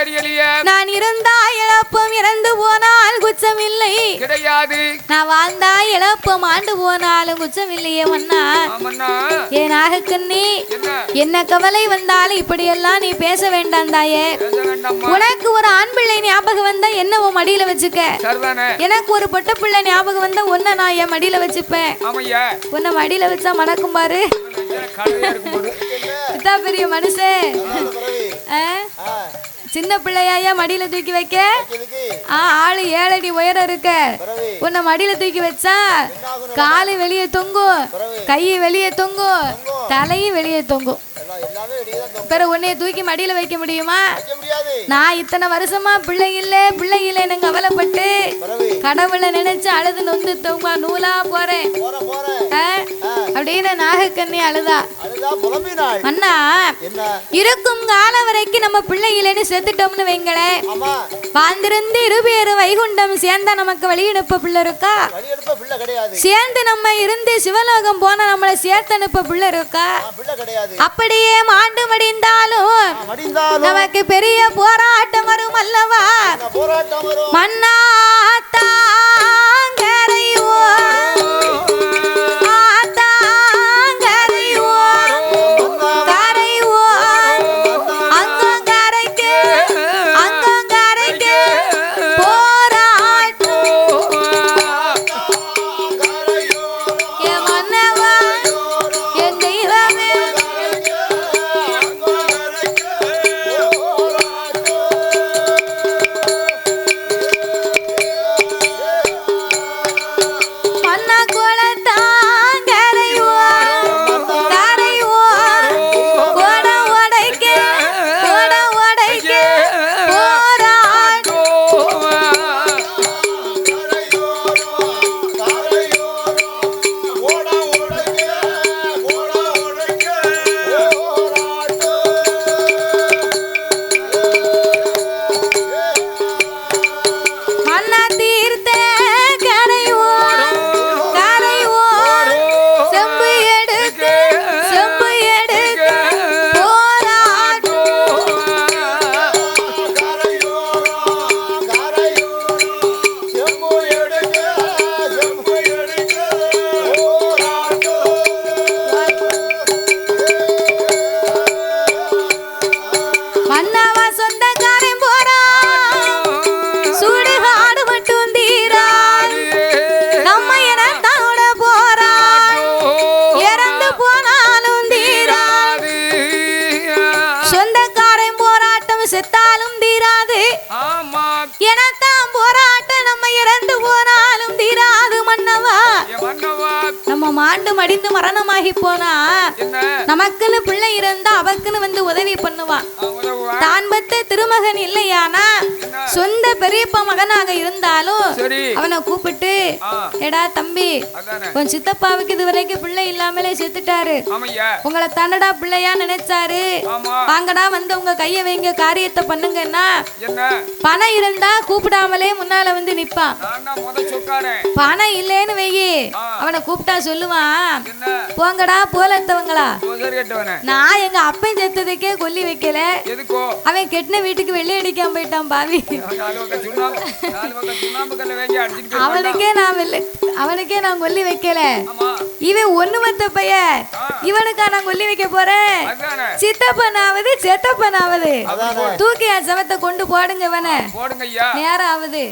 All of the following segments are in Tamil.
தெரியலையே. நான் இருந்தா இழப்பும் இறந்து போனால் குச்சம் இல்லை கிடையாது. நான் வாழ்ந்தா இழப்பும் ஆண்டு போனாலும் குச்சம் இல்லையே மன்னா. ஏன் நாகக்கண்ணி என்ன கவலை வந்தாலும் இப்படியெல்லாம் நீ பேச வேண்டாம் தாயே. உனக்கு ஒரு ஆண் பிள்ளை ஞாபகம் வந்தா என்ன உன் மடியில வச்சுக்க. எனக்கு ஒரு பொட்ட பிள்ளை ஞாபகம் வந்தா உன்னை நான் என் மடியில வச்சுப்பேன். உன்னை மடியில வச்சா மணக்கும் பாரு. இதான் பெரிய மனுஷன். சின்ன பிள்ளையா மடியில தூக்கி வைக்க ஆளு 7 அடி உயரம் இருக்க. உன்னை மடியில தூக்கி வச்சா காலு வெளியே தொங்கும், கை வெளியே தொங்கும், தலையும் வெளியே தொங்கும். பிறகு உன்னைய தூக்கி மடியில வைக்க முடியுமா? நான் இத்தனை வருஷமா பிள்ளை இல்லைன்னு கவலைப்பட்டு கடவுளை நினைச்சு அழுது நொந்து தொங்க நூலா போறேன் அப்படின்னு நாகக்கண்ணி அழுதா. அண்ணா இருக்கும் காலம் வரைக்கும் நம்ம பிள்ளை இல்லைன்னு செத்துட்டோம்னு வைங்களேன், வாழ்ந்திருந்து இருபேரு வைகுண்டம் சேர்ந்தா நமக்கு வழியனுப்ப பிள்ளை இருக்கா? சேர்ந்து நம்ம இருந்து சிவலோகம் போனா நம்மளை சேர்த்து அனுப்ப பிள்ளை இருக்கா? அப்படியே மாண்டு மடிந்தாலும் நமக்கு பெரிய போராட்டம் வரும் அல்லவா? மன்னா மாண்டு மடிந்து மரணமாகி போனா நமக்குன்னு பிள்ளை இருந்தா அவக்குன்னு வந்து உதவி பண்ணுவான். தான் பெத்த திருமகன் இல்லையானா சொந்த பெரியப்பா மகனாக இருந்தாலும் அவனை கூப்பிட்டு, எடா தம்பி, உன் சித்தப்பாவுக்கு இது வரைக்கும் பிள்ளை இல்லாமலே செத்துட்டாரு, உங்களை தன்னடா பிள்ளையா நினைச்சாரு, வாங்கடா வந்து உங்க கைய வைங்க, காரியத்தை பண்ணுங்கன்னா பணம் இருந்தா கூப்பிடாமலே முன்னால வந்து நிப்பான். பணம் இல்லேன்னு வெயி அவனை கூப்பிட்டா சொல்லுவான், போங்கடா போலத்தவங்களா, நான் எங்க அப்பன் செத்ததுக்கே கொல்லி வைக்கல, அவன் கெட்டின வீட்டுக்கு வெள்ளை அடிக்காம போயிட்டான் பாவி, அவனுக்கே நான் கொல்லி வைக்கல, இவன் ஒண்ணு மத்த பைய, இவனுக்கா நான் கொல்லி வைக்க போறேன், சித்தப்பனாவது செத்தப்பனாவது தூக்கி என் சவத்தை கொண்டு போடுங்க, நேரம் ஆகுது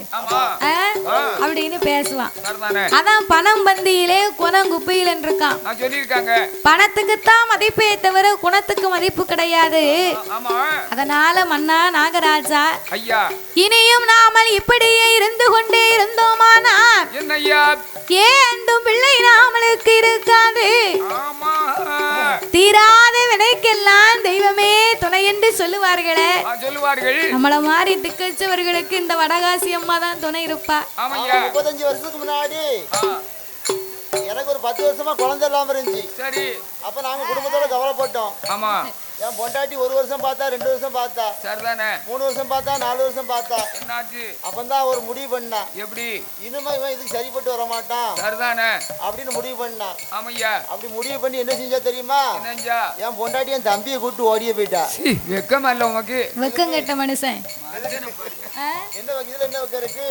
அப்படின்னு பேசுவான். அதான் பணம் பந்தியிலே குணம் குப்பையில் இருக்கான். பணத்துக்குத்தான் மதிப்பே தவிர குணத்துக்கு மதிப்பு கிடையாது. அதனால மன்னா நாகராஜா, இனியும் நாமல் இப்படியே இருந்து கொண்டே இருந்தோமானா ஏன் பிள்ளை நாமளுக்கு இருக்காது. தீராத வினைக்கெல்லாம் தெய்வமே துணை என்று சொல்லுவார்களே, நம்மள மாதிரி திக்கச்சவர்களுக்கு இந்த வடகாசி அம்மா தான் துணை இருப்பா. 35 வருஷத்துக்கு முன்னாடி எனக்கு ஒரு 10 வருஷமா குழந்தை இல்லாம இருந்துச்சு. சரி, அப்ப நாங்க குடும்பத்தோட கவலைப்பட்டோம். ஆமா, என் பொண்டாட்டி 1 வருஷம் பார்த்தா 2 வருஷம் பார்த்தா சரிதானே 3 வருஷம் பார்த்தா 4 வருஷம் பார்த்தா என்னாச்சு அப்பந்தான் ஒரு முடிவு பண்ணா எப்படி இனிமே இவன் இதுக்கு சரிப்பட்டு வர மாட்டான் சரிதானே அப்படின்னு முடிவு பண்ணா ஆமையா அப்படி முடிவு பண்ணி என்ன செஞ்சா தெரியுமா என்னஞ்சா என் பொண்டாட்டி என் தம்பியை கூப்பிட்டு ஓடியே போயிட்டா வெக்கமா இல்ல உனக்கு வெக்கம் கெட்ட மனுஷன் என்ன இதுல என்ன வைக்க இருக்கு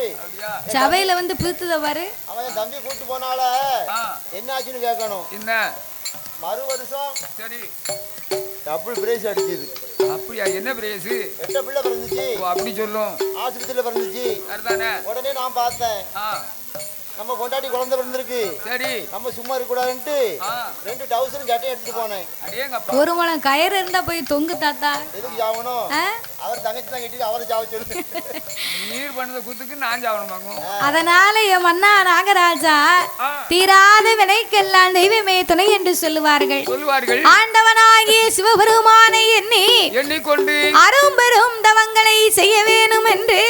சபையில வந்து பிரித்துத பாரு அவன் என் தம்பியை கூப்பிட்டு போனால என்ன ஆச்சுன்னு கேட்கணும் என்ன மறு வருஷம் சரி டபுள் பிரேஸ் அடிச்சது அப்படியா என்ன பிரேஸ் 8 பிள்ளை பிறந்துச்சு அப்படி சொல்லும் ஆஸ்பத்திரியில பிறந்துச்சு சரிதானே உடனே நான் பார்த்தேன் நம்ம பொண்டாட்டி குழந்தை பிறந்திருக்கு சரி நம்ம சும்மா இருக்க கூடாதுன்ட்டு 2 டவுசர் சட்டை எடுத்துட்டு போனேன் அடேங்கப்பா ஒரு முளம் கயிறு இருந்தா போய் தொங்கு தாத்தா எதுக்கு சாவணும் அவர் தங்கச்சி தான் கட்டிட்டு அவரை சாவ சொல்லு நீர் பண்ணத குத்துக்கு நான் சாவணுமாங்க அதனால என் மன்னா நாகராஜா தீராத வினைக்கெல்லாம் தெய்வமே துணை என்று சொல்லுவார்கள் ஆண்டவனாகிய சிவபெருமானை எண்ணிக்கொண்டு அரும்பெரும் தவங்களை செய்ய வேணும் என்று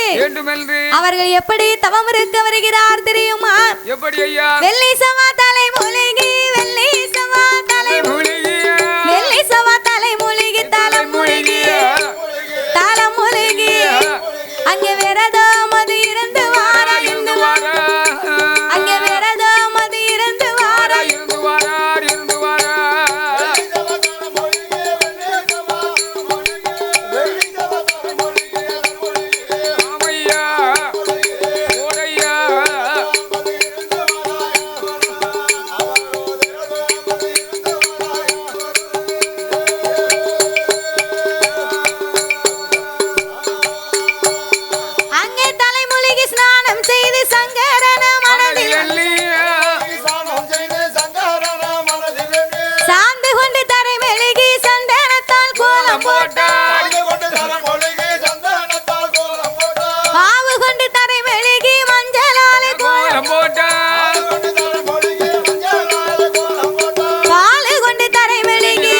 அவர்கள் எப்படி தவம் இருக்க வருகிறார் தெரியுமா எப்படி ஐயா வெள்ளி சவா தலை மூலிகை வெள்ளி சவா தலை மூலிகை வெள்ளி சவா தலை மூலிகை தலை மூலிகை தலை மூலிகை அங்கே விரதம் அது இருந்து வார இருந்து வார அங்கே விரதம் அது இருந்து வார இருந்து வாரார் இருந்து வாரா ஆமையா ஓடையா அங்கே தலைமொழிக்கு ஸ்நானம் செய்து சங்கரன மனதில் சாந்து கொண்டு தரை மெழுகி சந்தனத்தால் கோலம் போட்டார் பாவு கொண்டு தரை மெழுகி மஞ்சளாலே கோலம் போட்டார் பாலு கொண்டு தரை மெழுகி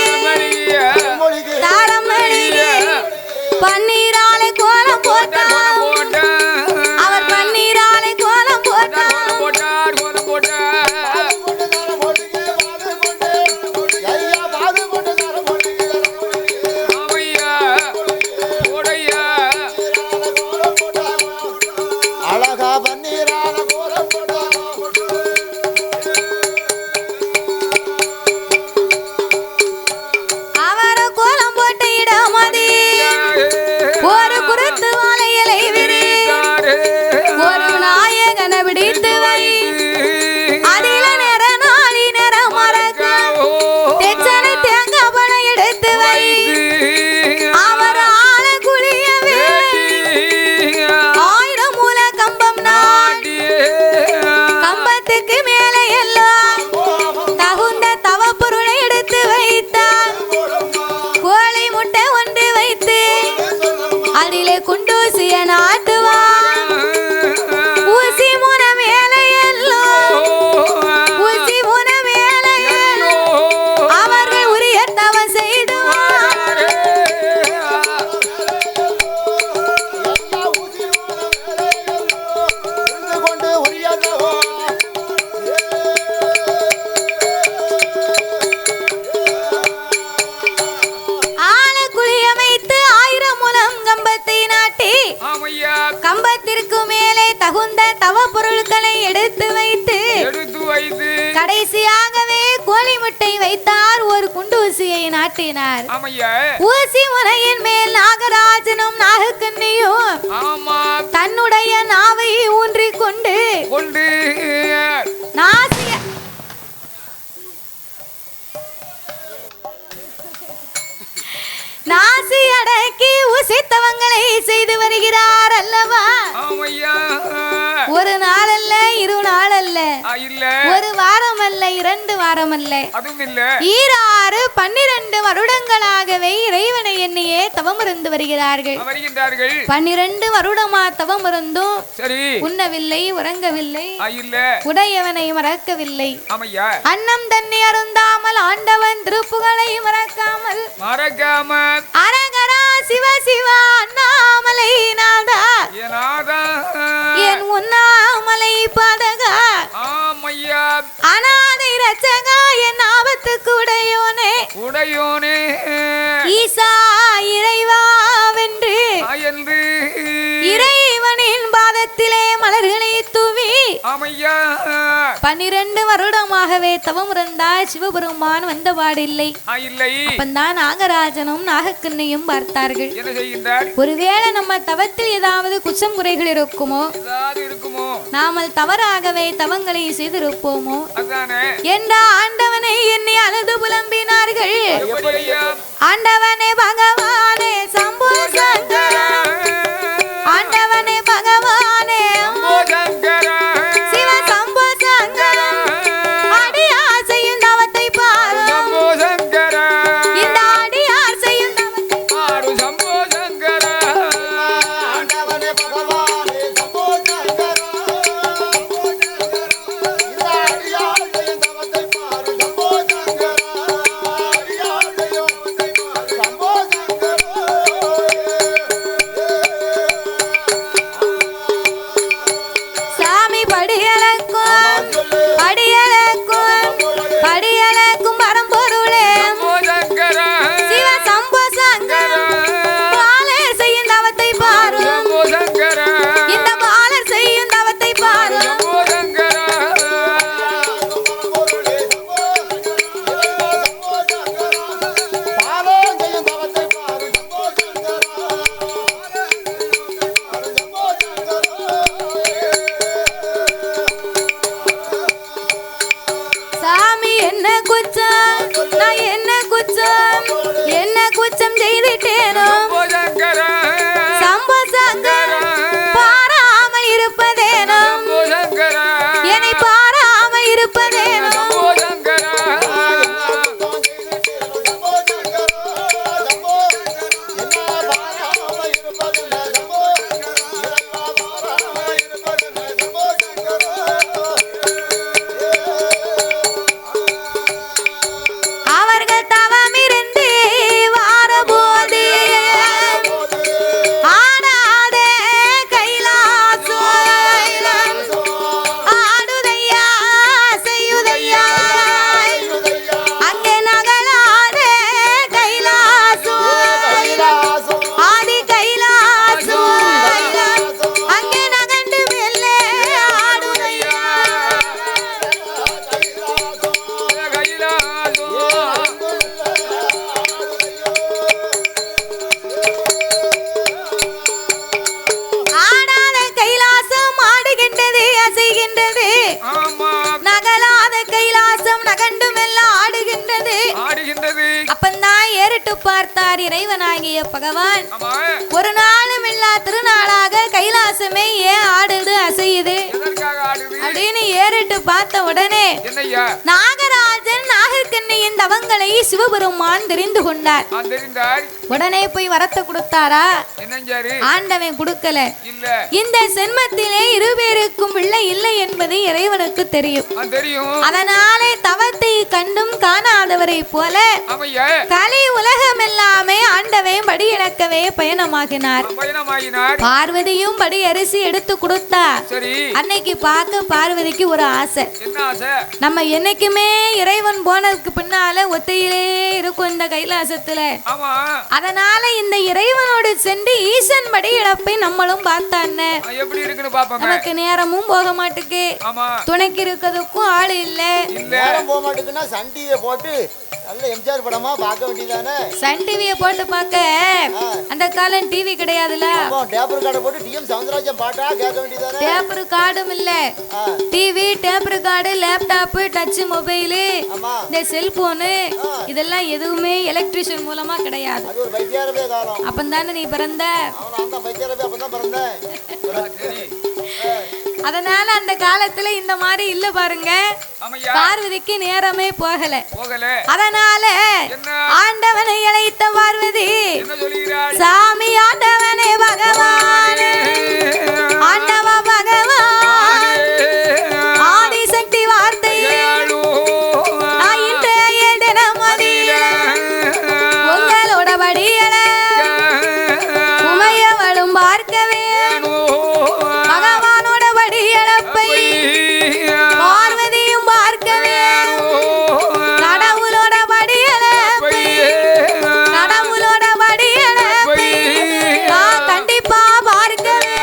தாரம் மெழுகி பன்னீராலே கோலம் போட்டார் அவர் பன்னீராலே கோலம் போட்டார் கோலம் போட்டார் ஆமையா ஓடையா அழகா பன்னீரான கோலம் அவர் கோலம் போட்ட இடம் அது ஒரு குருத்து வாழையிலை விரி ஒரு நாயகனை பிடித்து வை அதில நிற நாளி நிற மறக்க தெச்சனை தேங்காய் பழம் எடுத்து வை அவர் ஆள குளியவே 1000 மூல கம்பம் நாட்டி கம்பத்துக்கு மேலே எல்லாம் தகுந்த தவ பொருளை எடுத்து வைத்தார் கோழி முட்டை ஒன்று வைத்து அதிலே குண்டூசிய நாட்டுவார் ஊசி முன மேலே எல்லாம் ஊசி முன மேலே அவர்கள் உரிய தவம் செய்துவார் கொண்டு உரியாதவோ ஆள குளிய வைத்து 1000 முலம் கம்பத்தை நாட்டி ஆமையா கம்பத்திற்கு மேலே தகுந்த தவ பொருட்களை எடுத்து வைத்து கடைசியாகவே கோழி முட்டை வைத்தார் ஒரு குண்டூசியை நாட்டினார் ஆமையா ஊசி முனையின் மேல் நாகராஜனும் நாகக்கண்ணியும் ஆமா தன்னுடைய நாவை ஊன்றிக் கொண்டு நாசிய நாசி அடக்கி உசித்தவங்களை செய்து வருகிறார் அல்லவா ஆமையா ஒரு நாள் அல்ல 2 நாள் அல்ல இல்ல ஒரு வாரம் அல்ல 2 வாரம் அல்ல அதுவும் இல்ல 12 வருடங்களாகவே இறைவனை எண்ணியே தவம் இருந்து வருகிறார்கள் 12 வருடமா தவம் இருந்தும் சரி உண்ணவில்லை உறங்கவில்லை இல்ல உடையவனை மறக்கவில்லை ஆமையா அன்னம் தண்ணி அருந்தாமல் ஆண்டவன் திருப்புகளை மறக்காமல் அரகரா சிவ சிவா அண்ணாமலை நாதா என் உண்ணாமலை பாதகா ஆமையா அநாதை ரச்சகா என் ஆபத்துக்கு உடையோனே உடையோனே ஈச 12 வருடமாகவே தவம் இருந்தால் சிவபெருமான் வந்தபாடில்லை. இல்லை. அப்பந்தான் நாகராஜனும் நாகக்கண்ணையும் பார்த்தார்கள். என்ன செய்கின்றார்? ஒருவேளை நம்ம தவத்தில் ஏதாவது குற்றம் குறைகள் இருக்குமோ, நாமல் தவறாகவே தவங்களை செய்திருப்போமோ என்ற ஆண்டவனை எண்ணி அழுது புலம்பினார்கள். ஆண்டவனே பகவானே சம்போ சங்கரா, ஆண்டவனே பகவானே சிவ சம்போ சங்கரா, அடியார் செய்யும் தவத்தை பாரு இந்த அடியார் செய்யும் தவத்தை பாரு சம்போ சங்கரா, ஆண்டவனே பகவானே சம்போ சங்கரா, இந்த அடியார் செய்யும் தவத்தை பாரு சம்போ சங்கரா, அடியார் செய்யும் தவத்தை பாரு சம்போ சங்கரா. சாமி படியலக்கும் படியலக்கும் படியலக்கும் பரம்பொருளே சிவ சம்போ சங்கரா, பாலர் செய்யும் தவத்தை பாரு இந்த பாலர் செய்யும் தவத்தை பாரு சாமி என்ன குச்சம் நான் என்ன குச்சம் என்ன குச்சம் செய்துட்டேனோ சம்போ சங்கரா, பாராமல் இருப்பதேனோ என்னை பாராமல் இருப்பதேனோ அவர்கள் தவம் இருந்து வாரபோது ஆடாதே கைலாசம் ஆடுதையா செய்யுதையா அங்கே நகலாதே கைலாசம் ஆதி கைலாசம் அங்கே நகண்டு மெல்லே ஆடுதையா ஆடாத கைலாசம் ஆடுகின்றது அசைகின்றது, நகலாத கைலாசம் நகண்டு மெல்ல ஆடுகின்றது. அப்பந்தான் ஏறிட்டு பார்த்தார் இறைவனாகிய பகவான். ஒரு நாளும் இல்லா திருநாளாக கைலாசமே ஏன் ஆடுது அசையுது அப்படின்னு ஏறிட்டு பார்த்த உடனே நாகராஜன் நாகக்கண்ணியின் தவங்களை சிவபெருமான் தெரிந்து கொண்டார். உடனே போய் வரத்தை கொடுத்தாரா? ஆண்டவன் கொடுக்கல. இந்த சென்மத்திலே இருவேருக்கும் பிள்ளை இல்லை என்பது இறைவனுக்கு தெரியும். அதனாலே தவத்தை கண்டும் காணாதவரை போல கலி உலகம் எல்லாமே ஆண்டவன் படி இழக்கவே பயணமாகினார். பார்வதியும் படி அரிசி எடுத்து கொடுத்தா. அன்னைக்கு பார்க்க பார்வதிக்கு ஒரு ஆசை. நம்ம என்னைக்குமே இறைவன் போனதுக்கு பின்னால ஒத்தையிலே இருக்கும் இந்த கைலாசத்துல. அதனால இந்த இறைவனோடு சென்று ஈசன் படி இழப்பை நம்மளும் பார்த்தான்னு நமக்கு நேரமும் போக மாட்டுக்கு, துணைக்கு இருக்கிறதுக்கும் ஆள் இல்ல. நேரம் போக மாட்டுக்குன்னா சன் டிவியை போட்டு நல்ல எம்ஜிஆர் படமா பார்க்க வேண்டியதானே. சன் டிவியை போட்டு பார்க்க அந்த காலம் டிவி கிடையாதுல. டேப்பர் கார்டை போட்டு டிஎம் சவுந்தரராஜன் பாட்டா கேட்க வேண்டியதானே. டேப்பர் கார்டும் இல்ல, TV taper card laptop touch mobile இந்த செல்போனு இதெல்லாம் எதுவுமே எலக்ட்ரிஷியன் மூலமா கிடையாது. அது ஒரு வைத்தியாரவே காலம். அப்பந்தானே நீ பிறந்த. அந்த வைத்தியாரவே அப்பதான் பிறந்தேன். அதனால அந்த காலத்துல இந்த மாதிரி இல்ல பாருங்க. பார்வதிக்கு நேரமே போகல. அதனால ஆண்டவனை அழைத்த பார்வதி, சாமி ஆண்டவனே பகவானே ஆண்டவ பகவான் ஆதிசக்தி வார்த்தையே உங்களோட படியல உமையவளும் பார்க்கவே பகவானோட படியளப்பை பார்வதியும் பார்க்கவே கடவுளோட படியளப்பை கண்டிப்பா பார்க்கவே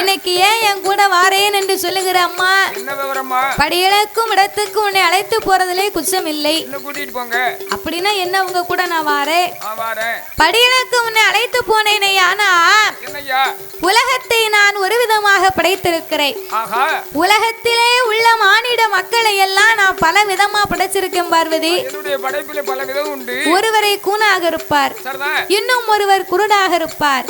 இன்னைக்கு ஏன் என் கூட வாரேன் என்று சொல்லுகிற அம்மா? என்ன விவரமா? படியிழக்கும் இடத்துக்கு உன்னை அழைத்து போறதிலே குற்றம் இல்லை. இன்னும் கூட்டிட்டு போங்க. அப்படின்னா என்ன உங்க கூட நான் வாரேன். வாரேன். படியிழக்கு உன்னை அழைத்து போனேனே, ஆனா என்னய்யா? உலகத்தை நான் ஒரு விதமாக படைத்திருக்கிறேன். ஆஹா. உலகத்திலே உள்ள மானிட மக்களை எல்லாம் நான் பல விதமா படைச்சிருக்கேன் பார்வதி. என்னுடைய படைப்பிலே பல விதம் உண்டு. ஒருவரை கூனாக இருப்பார், இன்னும் ஒருவர் குருடாக இருப்பார்.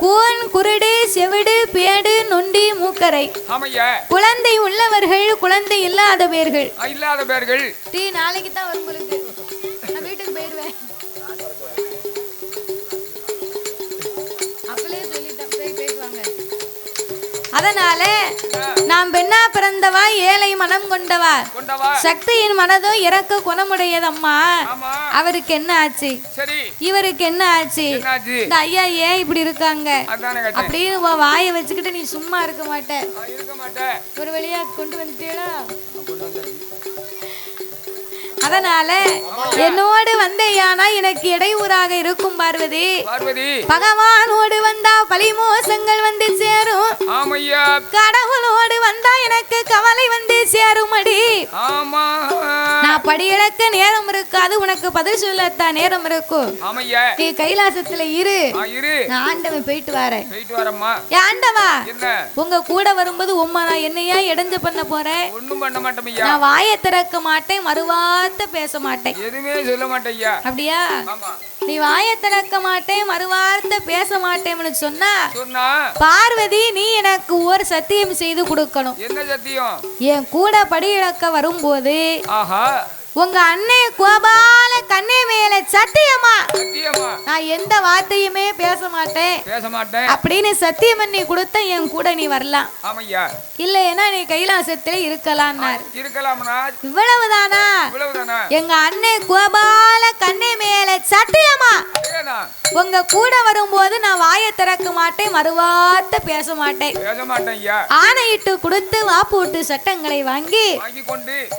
கூன், குருடு, செவிடு, பேடு, நொண்டி, மூக்கரை. குழந்தை உள்ளவர்கள், குழந்தை இல்லாதவர்கள். டீ நாளைக்கு தான் வரும் பொழுது நான் வீட்டுக்கு போயிடுவேன். அப்படியே சொல்லிட்டேன், போயிட்டு வாங்க. அதனால நாம் பெண்ணா பிறந்தவா, ஏழை மனம் கொண்டவா, சக்தியின் மனதோ இறக்க குணமுடையதம்மா. அவருக்கு என்ன ஆச்சு, இவருக்கு என்ன ஆச்சு, இந்த ஐயா ஏன் இப்படி இருக்காங்க அப்படின்னு வாயை வச்சுக்கிட்டு நீ சும்மா இருக்க மாட்ட. ஒரு வழியா கொண்டு வந்துட்டீங்களா? அதனால என்னோடு வந்தையானா எனக்கு இடையூறாக இருக்கும் பார்வதி. பகவானோடு வந்தா பழிமோசங்கள் வந்து சேரும். கடவுளோடு வந்தா எனக்கு கவலை வந்து சேரும். அடி நான் படியிழக்க நேரம் இருக்காது, உனக்கு பதில் சொல்லத்தான் நேரம் இருக்கும். நீ கைலாசத்துல இரு, நான் ஆண்டவன் போயிட்டு வரேன். ஆண்டவா, உங்க கூட வரும்போது உம்மா நான் என்னையா இடைஞ்சு பண்ண போறேன்? நான் வாயை திறக்க மாட்டேன், மறுவார்த்தை பேச மாட்டேன், எதுவுமே சொல்ல மாட்டேயா. அப்படியா? நீ வாயை திறக்க மாட்டேன், மறுவார்த்தை பேச மாட்டேன்னு சொன்னா பார்வதி நீ எனக்கு ஒரு சத்தியம் செய்து கொடுக்கணும். என்ன சத்தியம்? என் கூட படி இழக்க வரும்போது உங்க அண்ணே கோபால கண்ணே மேல சத்தியமா நான் எந்த வார்த்தையுமே பேச மாட்டேன் அப்படின்னு சத்தியம் பண்ணி கொடுத்த என் கூட நீ வரலாம். இல்லைன்னா நீ கைலாசத்துல இருக்கலாம். இவ்வளவுதானா? எங்க அண்ணே கோபால கண்ணே மேல சத்தியமா உங்க கூட வரும்போது நான் வாயை திறக்க மாட்டேன், மறுவார்த்தை பேச மாட்டேன். ஆணையிட்டு கொடுத்து வாப்பூட்டு சட்டங்களை வாங்கி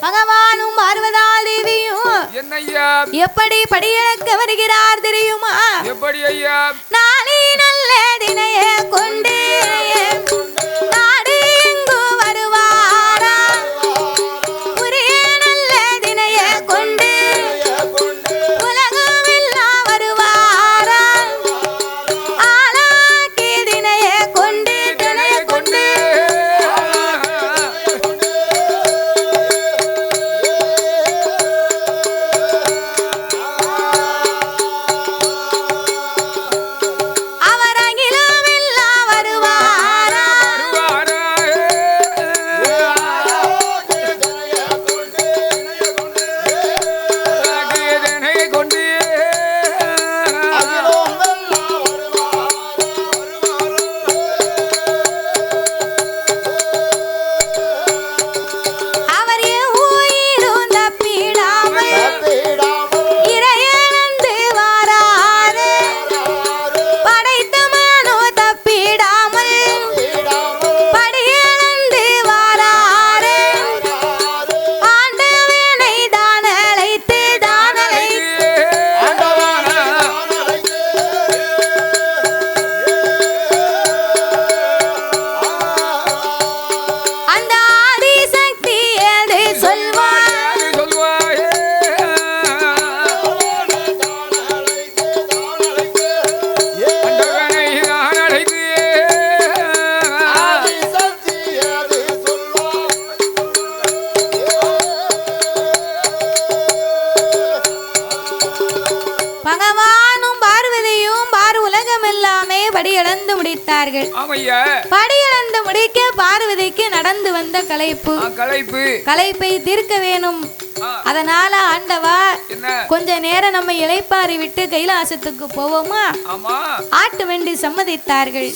பகவானும் பார்வதா தேவியும் எப்படி படியிழக்க வருகிறார் தெரியுமா? எப்படி ஐயா? நாளை நல்ல தினைய கொண்டு நாடு எங்கு வருவாரா? ஒரே நல்ல தினைய கொண்டு உலகம் எல்லாம் வருவாரா? ஆளாக்கி தினைய கொண்டு தினைய கொண்டு படியிழந்து முடிக்க பார்வதிக்கு நடந்து வந்த களைப்பை தீர்க்க வேணும். அதனால ஆண்டவா கொஞ்ச நேரம் நம்ம இளைப்பாரி விட்டு கைலாசத்துக்கு போவோமா? ஆட்டு வேண்டி சம்மதித்தார்கள்.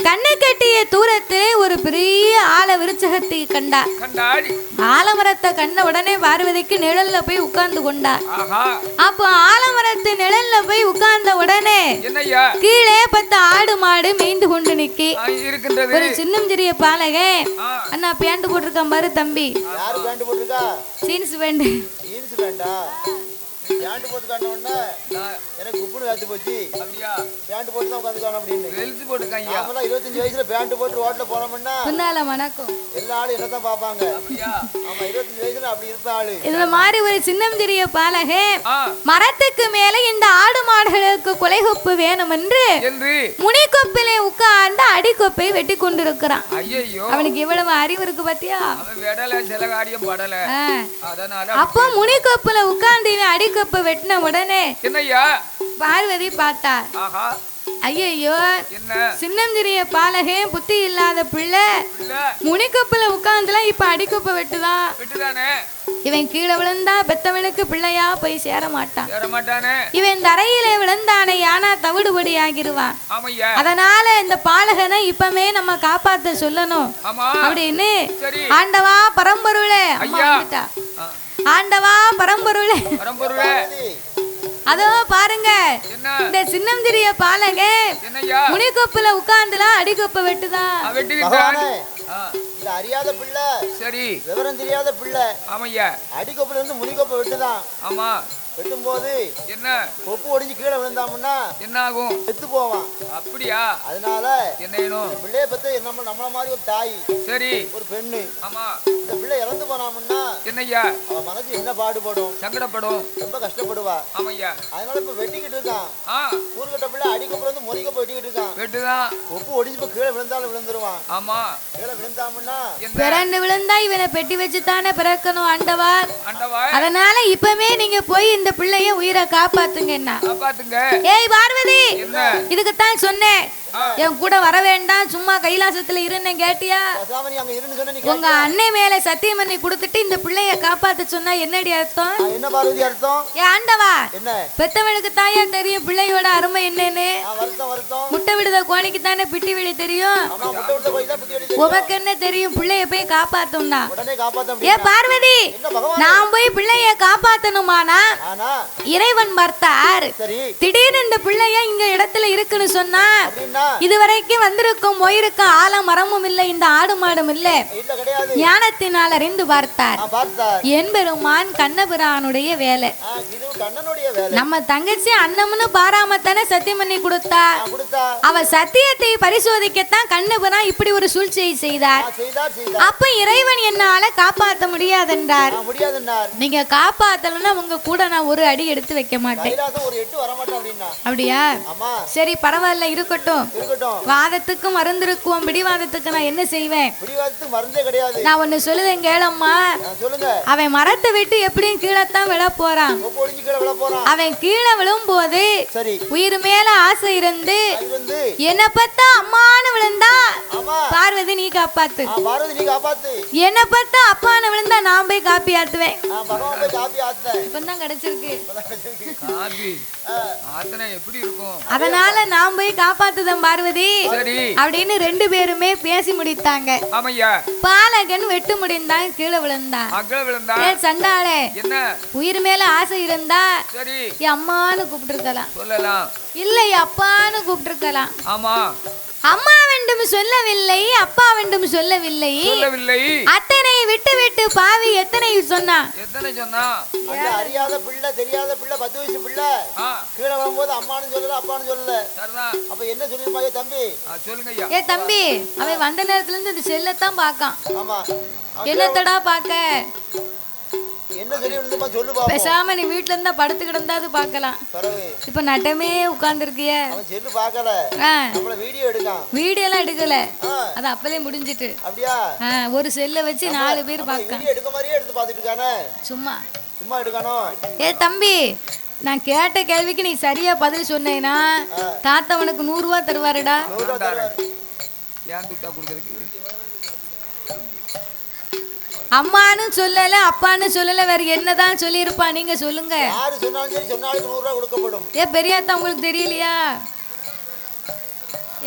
கண்ணு கட்டிய தூரத்திலே ஒரு பெரிய ஆல விருச்சகத்தை கண்டார். ஆலமரத்தை கண்ட உடனே பார்வதிக்கு நிழல்ல போய் உட்கார்ந்து கொண்டார். அப்போ ஆலமரத்து நிழல்ல போய் உட்கார்ந்த உடனே கீழே 10 ஆடு மாடு மேய்ந்து கொண்டு நிக்கி ஒரு சின்னம் சிறிய பாலகை அண்ணா பேண்ட் போட்டிருக்கான் பாரு தம்பி. Jeans pant. பேண்ட் போட்டு காட்டின உடனே எனக்கு குப்புனு காத்து போச்சு. அப்படியா? பேண்ட் போட்டு தான் உட்காந்துக்கான அப்படின்னு வெளுத்து போட்டுருக்காங்க. நாமெல்லாம் 25 வயசுல பேண்ட் போட்டு ரோட்ல போனோம்னா பின்னால வணக்கம் எல்லா ஆளும் என்னதான் பாப்பாங்க. அப்படியா? ஆமா 25 வயசுல அப்படி இருப்ப ஆளு. இதுல மாதிரி ஒரு சின்னஞ்சிறிய பாலகே ஆ, மரத்துக்கு மேல இந்த ஆடு மாடுகளுக்கு கொலைகொப்பு வேணும் என்று என்று முனிக்கொப்பிலே உட்கார்ந்து அடிக்கொப்பை வெட்டி கொண்டிருக்கிறான். ஐயையோ, அவனுக்கு இவ்வளவு அறிவு இருக்கு பாத்தியா? அவன் விடல, சில காரியம் படல. ஆ. அதனால அப்போ முனிக்கொப்புல உட்கார்ந்து இவன் அடிக்கொப்பை வெட்டின உடனே என்னய்யா? பார்வதி பார்த்தா, ஆஹா, ஐயையோ என்ன சின்னஞ்சிறிய பாலகே புத்தி இல்லாத பிள்ளை இல்ல முனிக்கொப்புல உட்கார்ந்துல இப்ப அடிக்கொப்பை வெட்டுதான். விட்டுதானே? இவன் கீழே விழுந்தா பெத்தவனுக்கு பிள்ளையா போய் சேர மாட்டான். சேர மாட்டானே. இவன் தரையிலே விழுந்தானே யானா தவிடுபடி ஆகிருவான். ஆமையா? அதனால இந்த பாலகனை இப்பமே நம்ம காப்பாத்த சொல்லணும் ஆமா. அப்படின்னு சரி. ஆண்டவா பரம்பொருளே, அம்மா ஐயா. வந்துட்டா. ஆ, ஆண்டவா பரம்பொருளே, பரம்பொருளே. அதோ பாருங்க என்ன? இந்த சின்னஞ்சிறிய பாலக என்னய்யா? முனிக்கொப்புல உட்கார்ந்துலாம் அடிக்கொப்பை வெட்டுதான். வெட்டிக்கிட்டான். பகவானே, ஆ, இந்த அறியாத பிள்ளை, சரி. விவரம் தெரியாத பிள்ளை ஆமையா? அடிக்கொப்புல இருந்து முனிக்கொப்பை வெட்டுதான். ஆமா. வெட்டும் போது என்ன கொப்பு ஒடிஞ்சு கீழே விழுந்தாமுன்னா என்ன ஆகும்? செத்து போவான். அப்படியா? அதனால என்ன வேணும்? பிள்ளைய பத்த நம்மள மாதிரி ஒரு தாய், சரி. ஒரு பெண்ணு, ஆமா. இந்த பிள்ளை இறந்து போனாமுன்னா என்னய்யா? அவன் மனசு என்ன பாடுபடும், சங்கடப்படும். ரொம்ப கஷ்டப்படுவா. ஆமையா? அதனால இப்ப வெட்டிக்கிட்டு இருக்கான். ஆ, ஊர்கட்ட பிள்ளை அடிக்கப்புறம் வந்து முனிக்கொப்பை வெட்டிக்கிட்டு இருக்கான். வெட்டுதான். கொப்பு ஒடிஞ்சு போய் கீழே விழுந்தாலும் விழுந்துருவான். ஆமா. கீழே விழுந்தாமுன்னா என்ன? பிறந்து விழுந்தா இவனை பெட்டி வச்சு தானே பிறக்கணும் ஆண்டவா. ஆண்டவா, அதனால இப்பமே நீங்க போய் இந்த பிள்ளைய உயிரை காப்பாத்துங்க. என்ன காப்பாத்துங்க. ஏய் பார்வதி, என்ன? இதுக்குத்தான் சொன்னேன் என் கூட வர வேண்டாம், சும்மா கைலாசத்துல இருந்தேன் கேட்டியா? பேசாம நீ அங்க இருந்து சொன்ன நீ உங்க அன்னை மேல சத்தியம் பண்ணி கொடுத்துட்டு இந்த பிள்ளைய காப்பாத்த சொன்னா என்னடி அர்த்தம்? என்ன பார்வதி அர்த்தம்? ஏ ஆண்டவா, என்ன பெத்தவளுக்கு தாயா தெரியும் பிள்ளையோட அருமை என்னன்னு. வருத்தம் வருத்தம். முட்டை விடுத கோணிக்கு தானே பிட்டி விழி தெரியும். ஆமா, முட்டை விட்ட போய் தான் புத்தி வெடி உனக்கு என்ன தெரியும் பிள்ளைய போய் காப்பாத்தோம்னா? உடனே காப்பாத்த ஏ பார்வதி, என்ன பகவான்? நான் போய் பிள்ளைய காப்பாத்தணுமானா ஆனா இறைவன் பார்த்தார். சரி, திடீர்னு இந்த பிள்ளைய இங்க இடத்துல இருக்குன்னு சொன்னா அப்படின்னா இதுவரைக்கும் வந்திருக்கும் போயிருக்கும் ஆலமரமும் இல்லை, இந்த ஆடு மாடும் இல்லை. இல்ல கிடையாது. ஞானத்தினால் அறிந்து பார்த்தார். பார்த்தார். என்பெருமான் கண்ணபிரானுடைய வேலை. இது கண்ணனுடைய வேலை. நம்ம தங்கச்சி அன்னம்னு பாராமத்தானே சத்தியம் பண்ணி கொடுத்தா. கொடுத்தா அவ சத்தியத்தை பரிசோதிக்கத்தான் கண்ணபிரான் இப்படி ஒரு சூழ்ச்சியை செய்தார். செய்தார் செய்தார். அப்ப இறைவன் என்னால காப்பாற்ற முடியாதென்றார். முடியாதுன்னார். நீங்க காப்பாத்தலன்னா உங்க கூட நான் ஒரு அடி எடுத்து வைக்க மாட்டேன். கைலாசம் ஒரு எட்டு வர மாட்டேன் அப்படின்னா. அப்படியா? ஆமா, சரி பரவாயில்ல, இருக்கட்டும். இருக்கட்டும். வாதத்துக்கு மருந்திருக்குவோம், பிடிவாதத்துக்கு நான் என்ன செய்வேன்? பிடிவாதத்துக்கு மருந்தே கிடையாது. நான் ஒண்ணு சொல்லுதேன் கேளம்மா. சொல்லுங்க. அவன் மரத்தை விட்டு எப்படியும் கீழத்தான் விழ போறான். கொப்பு ஒடிஞ்சு கீழே விழ போறான். அவன் கீழே விழும்போது சரி, உயிர் மேல ஆசை இருந்து இருந்து என்ன பார்த்தா அம்மானு விழுந்தா ஆமா, பார்வதி நீ காப்பாத்து. பார்வதி நீ காப்பாத்து. என்ன பார்த்தா அப்பான்னு விழுந்தா நான் போய் காப்பி ஆத்துவேன். பகவான் போய் காப்பி ஆத்த. இப்பதான் கிடைச்சிருக்கு. காபி ஆத்தனை எப்படி இருக்கும்? அதனால நான் போய் காப்பாத்துதேன் பார்வதி சரி அப்படின்னு ரெண்டு பேருமே பேசி முடித்தாங்க. ஆமையா? பாலகன் வெட்டு முடிந்தான், கீழே விழுந்தான். அகல விழுந்தா. ஏ சண்டாளே, என்ன? உயிர் மேல ஆசை இருந்தா சரி என் அம்மான்னு கூப்பிட்டு இருக்கலாம், சொல்லலாம். இல்லை அப்பான்னு கூப்பிட்டு இருக்கலாம். ஆமா, அம்மா வேண்டும் சொல்லவில்லை, அப்பா வேண்டும் சொல்லவில்லை. சொல்லவில்லை. அத்தனை விட்டு விட்டு பாவி எத்தனை சொன்னா? எத்தனை சொன்னா? அந்த அறியாத பிள்ளை, தெரியாத பிள்ளை, 10 வயசு பிள்ளை கீழே வரும்போது அம்மானு சொல்லல, அப்பான்னு சொல்லல. சரிதான். அப்ப என்ன சொல்லிருப்பாங்க தம்பி? சொல்லுங்க ஐயா. ஏ தம்பி, அவன் வந்த நேரத்துல இருந்து இந்த செல்லத்தான் பாக்கான். ஆமா, என்னத்தடா பாக்க? என்ன சொல்லி விழுந்துப்பா சொல்லு பாப்போம். பேசாம நீ வீட்டுல இருந்தா படுத்து கிடந்தாது பாக்கலாம். பரவு இப்ப நட்டமே உட்கார்ந்து இருக்கிய. அவன் செல்லு பார்க்கல, நம்மள வீடியோ எடுக்கான். வீடியோ எல்லாம் எடுக்கல, அது அப்பவே முடிஞ்சிட்டு. அப்படியா? ஒரு செல்ல வச்சு 4 பேர் பாக்க. வீடியோ எடுக்க மாதிரியே எடுத்து பார்த்துட்டு இருக்கானே. சும்மா சும்மா எடுக்கணும். ஏ தம்பி, நான் கேட்ட கேள்விக்கு நீ சரியா பதில் சொன்னேனா தாத்தா உனக்கு 100 ரூபா தருவாருடா. ஏன் துட்டா கொடுக்கறதுக்கு? அம்மான்னு சொல்லல, அப்பான்னு சொல்லல, வேற என்னதான் சொல்லியிருப்பா? நீங்க சொல்லுங்க. யாரு சொன்னாலும் சரி, சொன்னாலும் 100 ரூபா கொடுக்கப்படும். ஏ பெரியாத்தா, உங்களுக்கு தெரியலையா?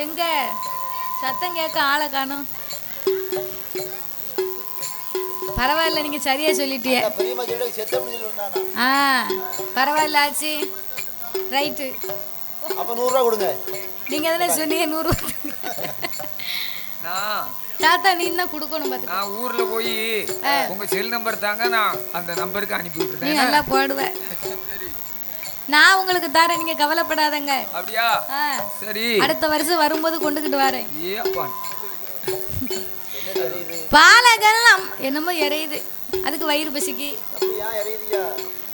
எங்க சத்தம் கேட்க ஆளை காணோம். பரவாயில்ல, நீங்க சரியா சொல்லிட்டிய. பெரியம்மா சொல்லிட்டு செத்தம்னு சொல்லி வந்தானா? பரவாயில்ல ஆச்சு, ரைட்டு. அப்ப 100 ரூபா கொடுங்க. நீங்க தானே சொன்னீங்க 100 ரூபா. நான் தாத்தா நீ தான் கொடுக்கணும் பாத்து. நான் ஊர்ல போய் உங்க செல் நம்பர் தாங்க, நான் அந்த நம்பருக்கு அனுப்பி நீ விட்டுறேன். நல்லா போடுவ. நான் உங்களுக்கு தரேன், நீங்க கவலைப்படாதங்க. அப்படியா? சரி, அடுத்த வருஷம் வரும்போது கொண்டுகிட்டு வரேன். ஏப்பா பாலகன் என்னமோ எறையுது, அதுக்கு வயிறு பசிக்கு. அப்படியா எரியுதியா?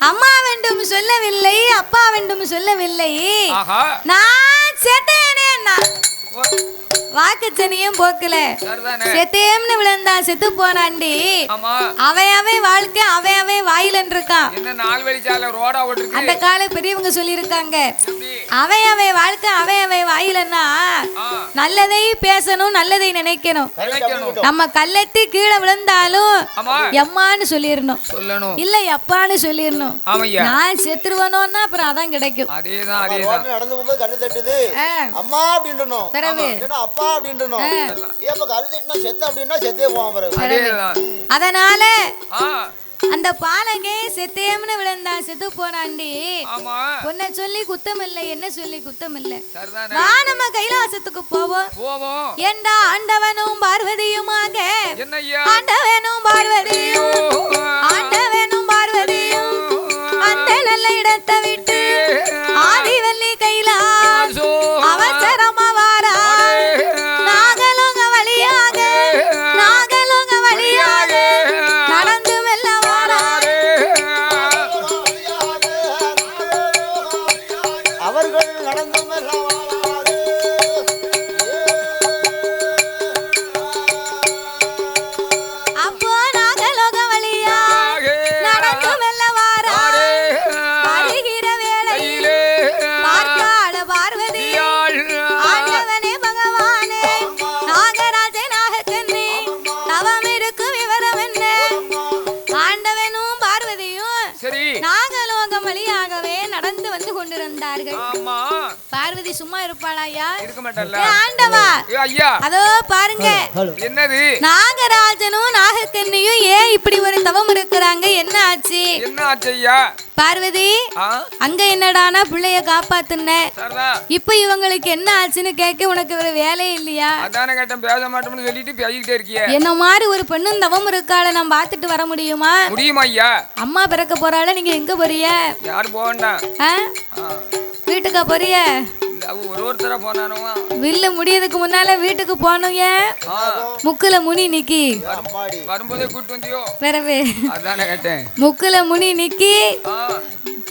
அம்மா வேண்டும் சொல்லவில்லை, அப்பா வேண்டும் சொல்லவில்லை, ஆஹா நான் செத்தேனே. ஓ, வாக்குச்சனியும் போக்கல சரிதானே? செத்தேம்னு விழுந்தா செத்து போனாண்டி. ஆமா, அவையவே வாழ்க்கை அவையவே வாயிலன்னு இருக்கான். என்ன நாள் வெளிச்சால ரோடா ஓட்டிருக்கு? அந்த கால பெரியவங்க சொல்லியிருக்காங்க, எப்படி? அவையவை வாழ்க்கை அவையவை வாயிலன்னா நல்லதை பேசணும், நல்லதை நினைக்கணும். நினைக்கணும். நம்ம கல்லெத்தி கீழே விழுந்தாலும் ஆமா, எம்மான்னு சொல்லிடணும், சொல்லணும். இல்ல அப்பான்னு சொல்லிடணும். ஆமையா, நான் செத்துருவனோன்னா அப்புறம் அதான் கிடைக்கும். அதேதான் ரோட்ல அதேதான். நடந்து போகும்போது கண்ணு தட்டுது, அம்மா அப்படின்றணும், பிறகு இல்லைன்னா அப்பா அப்படின்றணும். ஏப்ப கண்ணு தட்டினா செத்து அப்படின்னா செத்தே போவான் பிறகு. அதேதான். அதனால ஆ, அந்த பாலகே செத்தேம்னு விழுந்தா செத்து போனாண்டி. ஆமா, உன்னை சொல்லி குத்தம் இல்லை, என்ன சொல்லி குத்தம் இல்லை. சரிதானே? வா நம்ம கைலாசத்துக்கு போவோம். போவோம். ஏண்டா ஆண்டவனும் பார்வதியுமாக, என்னய்யா? ஆண்டவனும் பார்வதியும், ஆண்டவனும் பார்வதியும் அந்த நல்ல இடத்தை விட்டு ஆதிவல்லி கைலாஸ் அவசரமா வாரா. நாகலோக வழியாக, நாகலோக வழியாக நடந்து மெல்ல வாரா. அவர்கள் நடந்தும் எல்லாம் வாழாது. அப்போ நாகலோக வழியா நடந்து மெல்ல வாரா. வருகிற வேளையிலே பார்த்தாள பார்வதி, ஆண்டவனே பகவானே நாகராஜ நாகக்கண்ணே தவம் இருக்கு விவரம் என்ன. ஆண்டவனும் பார்வதியும் சரி, நாகலோகம் வழியாகவே நடந்து வந்து கொண்டிருந்தார்கள். ஆமா, பார்வதி சும்மா இருப்பாளாயா? இருக்க மாட்டல்ல. ஏ ஆண்டவா, ஏ ஐயா, அதோ பாருங்க, என்னது? நாகராஜனும் நாகக்கண்ணியும் ஏன் இப்படி ஒரு தவம் இருக்கிறாங்க, என்ன ஆச்சு? என்ன ஆச்சு ஐயா? பார்வதி, ஆ, அங்க என்னடானா பிள்ளைய காப்பாத்துன, சரிதான். இப்ப இவங்களுக்கு என்ன ஆச்சுன்னு கேட்க உனக்கு ஒரு வேலையே இல்லையா? அதான கேட்டேன், பேச மாட்டோம்னு சொல்லிட்டு பேசிக்கிட்டே இருக்கிய. என்ன மாதிரி ஒரு பெண்ணும் தவம் இருக்காள நான் பாத்துட்டு வர முடியுமா? முடியுமா ஐயா? அம்மா பிறக்க போறாள, நீங்க எங்க போறிய? யாரும் போக வேண்டாம். ஆ? வீட்டுக்கா போறிய? இல்ல, அவ ஒருத்தரா போனானுமா? வில்லு முடியதுக்கு முன்னால வீட்டுக்கு போனோங்க. முக்குல முனி நிக்கி அம்மாடி வரும்போதே கூட்டு வந்தியோ? வரவே அதான கேட்டேன். முக்குல முனி நிக்கி. ஆ,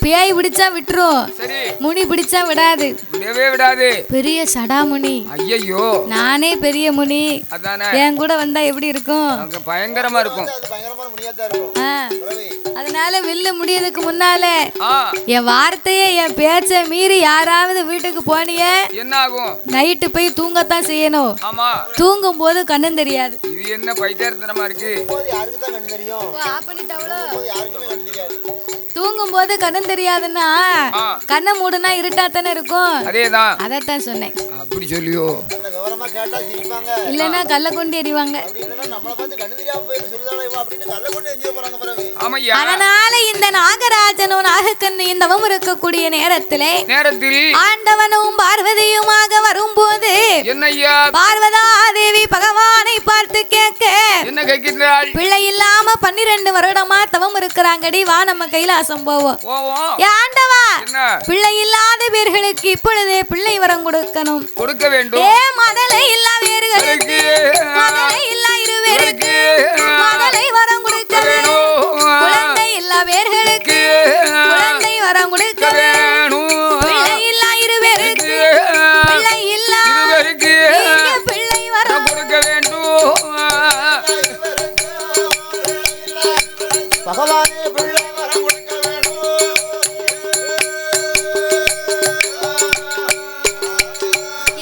பேய் பிடிச்சா விட்டுரும், சரி, முனி பிடிச்சா விடாது. விடவே விடாது. பெரிய சடாமுனி, ஐயையோ, நானே பெரிய முனி, அதானே. என் கூட வந்தா எப்படி இருக்கும்? அங்க பயங்கரமா இருக்கும். அது பயங்கரமான முடியாதான் இருக்கும். ஆ, பிறவி அதனால வில்லு முடியதுக்கு முன்னால ஆ, என் வார்த்தையை என் பேச்ச மீறி யாராவது வீட்டுக்கு போனிய என்ன ஆகும்? நைட்டு போய் தூங்கத்தான் செய்யணும். ஆமா, தூங்கும் போது கண்ணும் தெரியாது. இது என்ன பைத்தியத்தனமா இருக்கு? போது யாருக்கு தான் கண்ணு தெரியும்? ஆஃப் பண்ணிட்டாவளோ? போது யாருக்குமே கண்ணு தெரியாது. தூங்கும் போது கண்ணும் தெரியாதுன்னா ஆ, கண்ணை மூடுனா இருட்டா தானே இருக்கும். அதேதான். அதைத்தான் சொன்னேன். அப்படி சொல்லியோ? அந்த விவரமா கேட்டா சிரிப்பாங்க. இல்லைன்னா கல்ல கொண்டு எறிவாங்க. அப்படி இல்லைன்னா நம்மளை பார்த்து கண்ணு தெரியாம போயிட்டு சொல்லுதாடா இவன் அப்படின்னு கல்ல கொண்டு எஞ்சிய போறாங்க பிறகு. ஆமையா, அதனால இந்த நாகராஜனும் நாகக்கண்ணியும் தவம் இருக்கக்கூடிய நேரத்திலே நேரத்தில் ஆண்டவனும் பார்வதியுமாக வரும்போது என்னய்யா? பார்வதா தேவி பகவானை பார்த்து கேட்க, என்ன கேட்கின்றாள்? பிள்ளை இல்லாம 12 வருடமா தவம் இருக்கிறாங்கடி, வா நம்ம கைலாசம் போவோம். போவோம். ஏ ஆண்டவா, என்ன பிள்ளை இல்லாத பேர்களுக்கு இப்பொழுதே பிள்ளை வரம் கொடுக்கணும். கொடுக்க வேண்டும்? ஏ மதலை இல்லா வேர்களுக்கு, மதலை இல்லா இருவேருக்கு மதலை வரம் கொடுக்க வேணும். குழந்தை இல்லா வேர்களுக்கு குழந்தை வரம் கொடுக்க வேணும். பிள்ளை இல்லா இருவேருக்கு பிள்ளை இல்லா இருவருக்கு நீங்க பிள்ளை வரம் கொடுக்க வேண்டும். பகவானே பிள்ளை வரம் கொடுக்க வேணும்.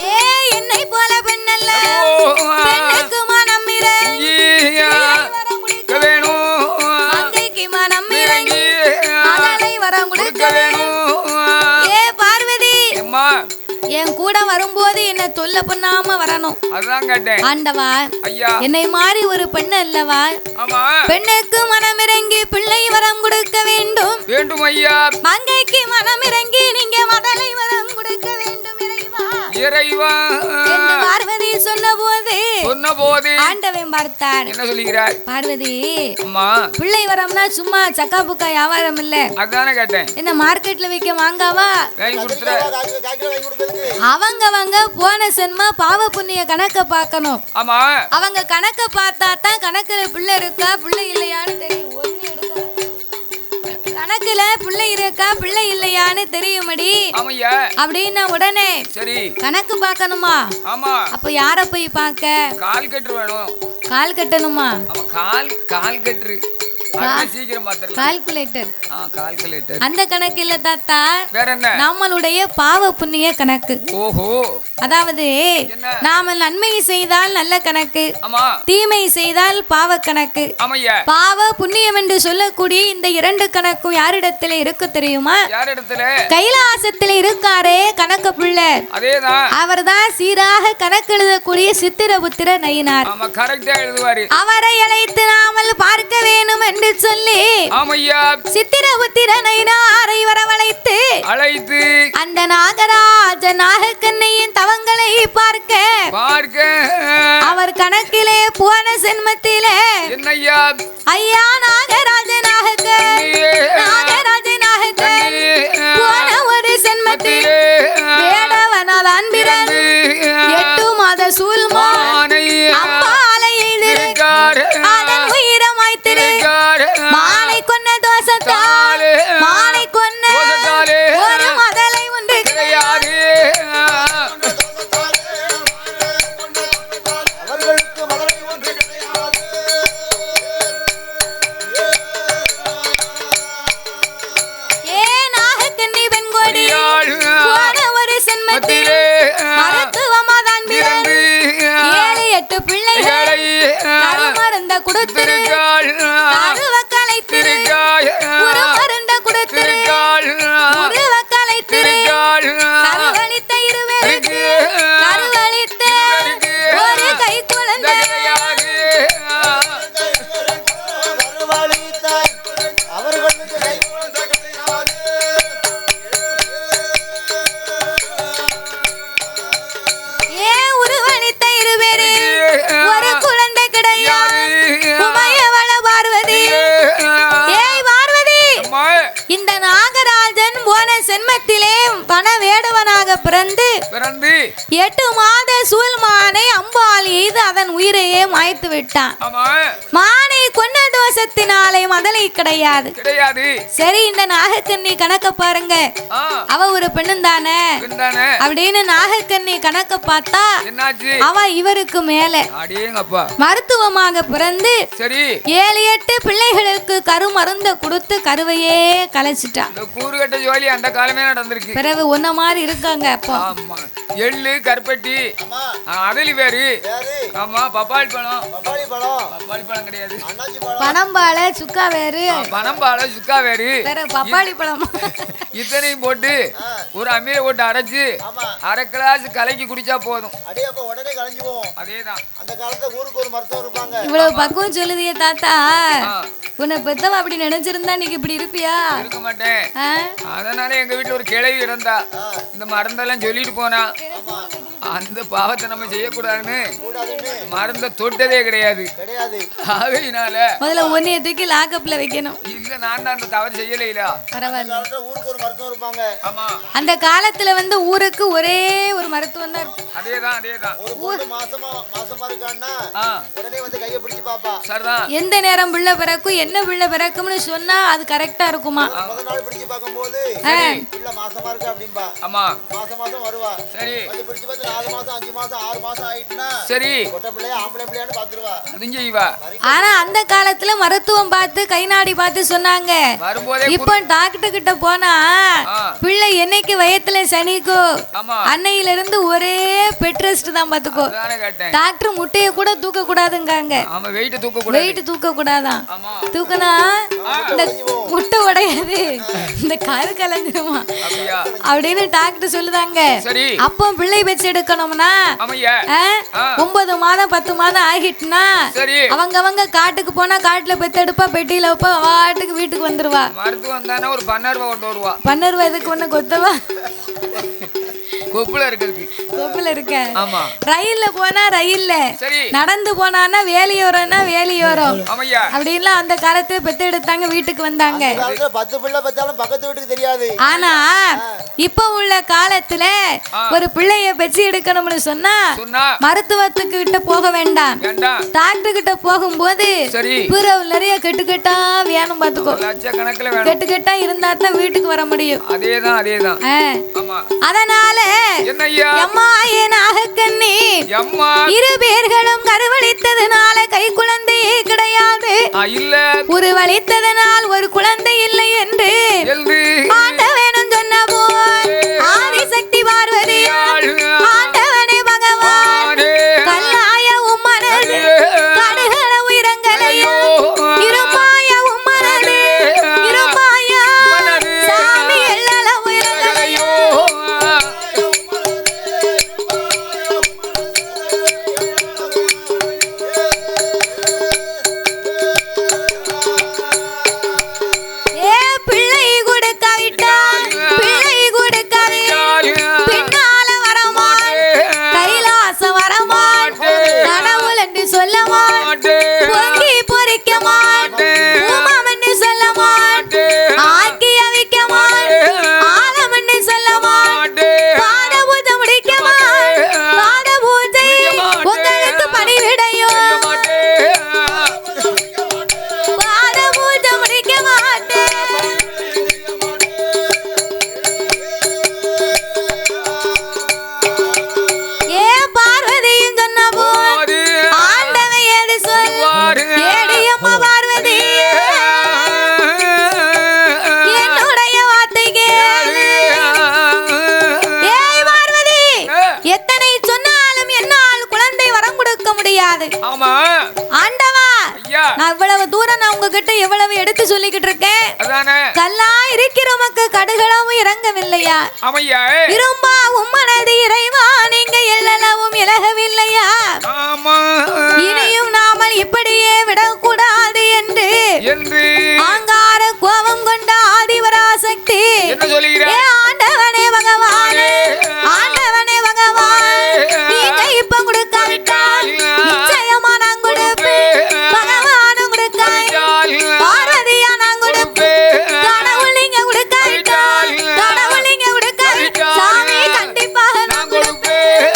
ஏ என்னை போல பெண்ணல்ல, பெண்ணுக்கு மனம் இறங்கி வரம் கொடுக்க வேணும். மங்கைக்கு மனம் இறங்கி மகளை வரம் கொடுக்க வேணும். ஏ பார்வதி, அம்மா, என் கூட வரும்போது என்ன தொல்லை பண்ணாம வரணும். அதான் கேட்டேன். ஆண்டவா, ஐயா, என்னை மாறி ஒரு பெண் அல்லவா, ஆமா, பெண்ணுக்கு மனம் இறங்கி பிள்ளை வரம் கொடுக்க வேண்டும். வேண்டும் ஐயா. மங்கைக்கு மனம் இறங்கி நீங்க மதலை வரம் கொடுக்க வேண்டும். இறைவா, இறைவா என்று பார்வதி சொன்ன போது ஆண்டவன் பார்த்தான். என்ன சொல்லுகிறார்? பார்வதி, அம்மா பிள்ளை வரம்னா சும்மா சக்கா புக்கா வியாபாரம் இல்ல. அதானே கேட்டேன். என்ன மார்க்கெட்ல விக்க வாங்காவா? வாங்கி கொடுத்துற. அவங்க போன சென்மா பாவ புண்ணிய கணக்க பார்க்கணும். ஆமா, அவங்க கணக்க பார்த்தா தான் கணக்குல பிள்ளை இருக்கா பிள்ளை இல்லையான்னு தெரியும். கணக்குல பிள்ளை இருக்கா பிள்ளை இல்லையான்னு தெரியுமடி. ஆமையா. அப்படின்னா உடனே சரி கணக்கு பார்க்கணுமா? ஆமா. அப்ப யார போய் பார்க்க? கால் கட்டு வேணும். கால் கட்டணுமா? ஆமா, கால் கட்டு. சீக்கிரம் பாத்துறலாம். கால்குலேட்டர். கால்குலேட்டர். அந்த கணக்கு இல்ல தாத்தா. வேற என்ன? நம்மளுடைய பாவ புண்ணிய கணக்கு. ஓஹோ. அதாவது நாம நன்மை செய்தால் நல்ல கணக்கு, தீமை செய்தால் பாவ கணக்கு. பாவ புண்ணியம் என்று சொல்லக்கூடிய இந்த இரண்டு கணக்கும் யாரிடத்துல இருக்கு தெரியுமா? யாரிடத்துல? கைலாசத்துல இருக்காரே கணக்கு பிள்ளை. அதேதான். அவர்தான் சீராக கணக்கு எழுதக்கூடிய சித்திரபுத்திர நயினார். ஆமா, கரெக்டா எழுதுவாரு. அவரை அழைத்து நாமல் பார்க்க வேணும் என்று சொல்லி சித்திரபுத்திர நயினாரை வரவழைத்து அந்த நாகராஜ நாகக்கண்ணையின் தவங்களை பார்க்க அவர் கணக்கிலே போன சென்மத்திலே ஐயா நாகராஜ போன ஒரு சென்மத்தில் வேடவனாதான் பிறந்து 8 மாத சூழ்மானை அம்பாலை அதன் உயிரமாய் திரு மானை கொன்ன தோசத்தால் மானை கொன்ன ஒரு மதலை உண்டு கிடையாது. மருத்துவமாதான் பிறந்து 7-8 பிள்ளைகளை மருந்த கொடுத்திரு கருவக்களை திரு மருந்த கொடுத்திரு கருவக்களை திரு கருவளித்த இருவருக்கு கருவளித்த ஒரு கை குழந்தை ஒரு குழந்தை கிடையாது. உமையவள பார்வதி, ஏய் பார்வதி, இந்த நாகராஜன் போன சென்மத்திலே பண வேடவனாக பிறந்து 8 மாத சூழ்மானை அம்பால் எய்து அதன் உயிரையே மாய்த்து விட்டான். மானை கொன்ன தோஷத்தினாலே மதலை கிடையாது. சரி, இந்த நாகக்கண்ணி கணக்க பாருங்க, அவ ஒரு பெண்ணும் தானே அப்படின்னு நாகக்கண்ணி கணக்க பார்த்தா அவ இவருக்கு மேல மருத்துவமாக பிறந்து 7-8 பிள்ளைகளுக்கு கரு மருந்த கொடுத்து கருவையே கலைச்சிட்டான். அந்த காலமே நடந்திருக்கு. பிறகு ஒன்ன மாதிரி இருக்காங்க. அப்போ எள்ளு கருப்பட்டி அதலி வேறு. ஆமா, பப்பாளி பழம். பப்பாளி பழம் கிடையாது. பனம்பால சுக்கா வேறு. பனம்பால சுக்கா வேறு. பப்பாளி பழம் இத்தனையும் போட்டு ஒரு அமீரை போட்டு அரைச்சு 1/2 கிளாஸ் கலக்கி குடிச்சா போதும். அதேதான். அந்த காலத்துல ஊருக்கு ஒரு மருத்துவர் இருப்பாங்க. இவ்வளவு பக்குவம் சொல்லுதிய தாத்தா, உன்னை பெத்தவ அப்படி நினைச்சிருந்தா நீங்க இப்படி இருப்பியா? இருக்க மாட்டேன். அதனால எங்க வீட்டுல ஒரு கிழவி இருந்தா இந்த மருந்தெல்லாம் சொல்லிட்டு போனா அந்த பாவத்தை நம்ம செய்யக்கூடாதுன்னு மருந்த தொட்டதே கிடையாது. ஆகையினால முதல்ல ஒன்னைய தூக்கி லாக்கப்ல வைக்கணும். இல்ல, நான் தான் அந்த தவறு செய்யல. பரவாயில்ல. அந்த காலத்துல வந்து ஊருக்கு ஒரே ஒரு மருத்துவம் தான். அதேதான். எந்த நேரம் பிள்ளை பிறக்கும் என்ன பிள்ளை பிறக்கும்னு சொன்னா அது கரெக்டா இருக்குமா? ஆனா அந்த காலத்துல மருத்துவம் பார்த்து கை நாடி பார்த்து சொன்னாங்க. இப்போ டாக்டர் கிட்ட போனா பிள்ளை என்னைக்கு வயத்துல சனிக்கோ அன்னையில இருந்து ஒரே பெட் ரெஸ்ட் தான் பாத்துக்கோ. டாக்டர் முட்டைய கூட தூக்க கூடாதுங்காங்க. வெயிட் தூக்க கூடாதான். தூக்கனா இந்த முட்டை உடையாது, இந்த கரு கலந்துருமா அப்படின்னு டாக்டர் சொல்லுதாங்க. அப்போ பிள்ளை வச்சு எடுக்கணும்னா 9 மாதம் 10 மாதம் ஆகிட்டுனா அவங்க காட்டுக்கு போனா காட்டுல பெத்தெடுப்பா, பெட்டியில வைப்பா, வாட்டுக்கு வீட்டுக்கு வந்துருவா. மருத்துவம் தானே ஒரு 12 ரூபா கொண்டு வருவா. 12 ரூபா எதுக்கு ஒண்ணு கொத்தவா? கொப்புல இருக்குது. கொப்புல இருக்க. ஆமா. ரயில்ல போனா ரயில்ல. சரி. நடந்து போனானா வேலியோரம்னா வேலியோரம். ஆமையா. அப்படின்லாம் அந்த காலத்துல பெத்து எடுத்தாங்க வீட்டுக்கு வந்தாங்க. அந்த காலத்துல 10 பிள்ளை பெத்தாலும் பக்கத்து வீட்டுக்கு தெரியாது. ஆனா இப்ப உள்ள காலத்துல ஒரு பிள்ளைய பெச்சு எடுக்கணும்னு சொன்னா மருத்துவத்துக்கு கிட்ட போக வேண்டாம். டாக்டர் கிட்ட போகும்போது பிறவு நிறைய கெட்டுக்கெட்டா வேணும் பாத்துக்கோ. கெட்டுக்கெட்டா இருந்தா தான் வீட்டுக்கு வர முடியும். அதேதான் அதேதான். அதனால அம்மா என் நாகக்கண்ணி இரு பேர்களும் கருவளித்ததுனால கை குழந்தையே கிடையாது. உருவளித்ததனால் ஒரு குழந்தை இல்லை என்று ஆண்டவனும் சொன்ன போல் ஆதிசக்தி பார்வதி ஆண்டவனே பகவான் கல்லாய உம்மனது கடுகள உயிரங்களையோ இருமாய உம்மனது இருமாய சாமி எல்லள உயிரங்களையோ பிள்ளை கொடுக்காவிட்டால் பிள்ளை கொடுக்காது பின்னால வரமான் கைலாச வரமான் கடவுள் என்று சொல்ல மாட்டேன் பொங்கி பொறிக்க மாட்டேன் பூமம் என்று சொல்ல மாட்டேன் ஆக்கி அவிக்க மாட்டேன் ஆலம் என்று சொல்ல மாட்டேன் பாத பூஜை முடிக்க மாட்டேன் பாத பூஜை உங்களுக்கு பணிவிடையோ பாத பூஜை முடிக்க மாட்டேன். ஏ பார்வதியும் சொன்ன போல் ஆண்டவன் ஏது சொல் ஏடியம்மா பார்வதி என்னுடைய வார்த்தை கேளு. ஏய் பார்வதி எத்தனை சொன்னாலும் என்னால் குழந்தை வரம் கொடுக்க முடியாது. ஆண்டவா நான் இவ்வளவு தூரம் நான் உங்ககிட்ட எவ்வளவு எடுத்து சொல்லிக்கிட்டு இருக்கேன். கல்லா இருக்கிற உமக்கு கடுகளவும் இறங்கவில்லையா? இரும்பா உம்மனது இறைவா நீங்க எல்லளவும் இலகவில்லையா? இனியும் நாமல் இப்படியே விடக்கூடாது என்று ஆங்கார கோபம் கொண்ட ஆதிவராசக்தி ஆண்டவனே பகவானே ஆண்டவனே பகவான் நீங்க இப்ப கொடுக்காவிட்டால் நிச்சயமா நான் கொடுப்பேன். பகவானும் கொடுக்காவிட்டால் பார்வதியா நான் கொடுப்பேன். கடவுள் நீங்க கொடுக்காவிட்டால் கடவுள் நீங்க கொடுக்காவிட்டால் சாமி கண்டிப்பாக நான் கொடுப்பேன்.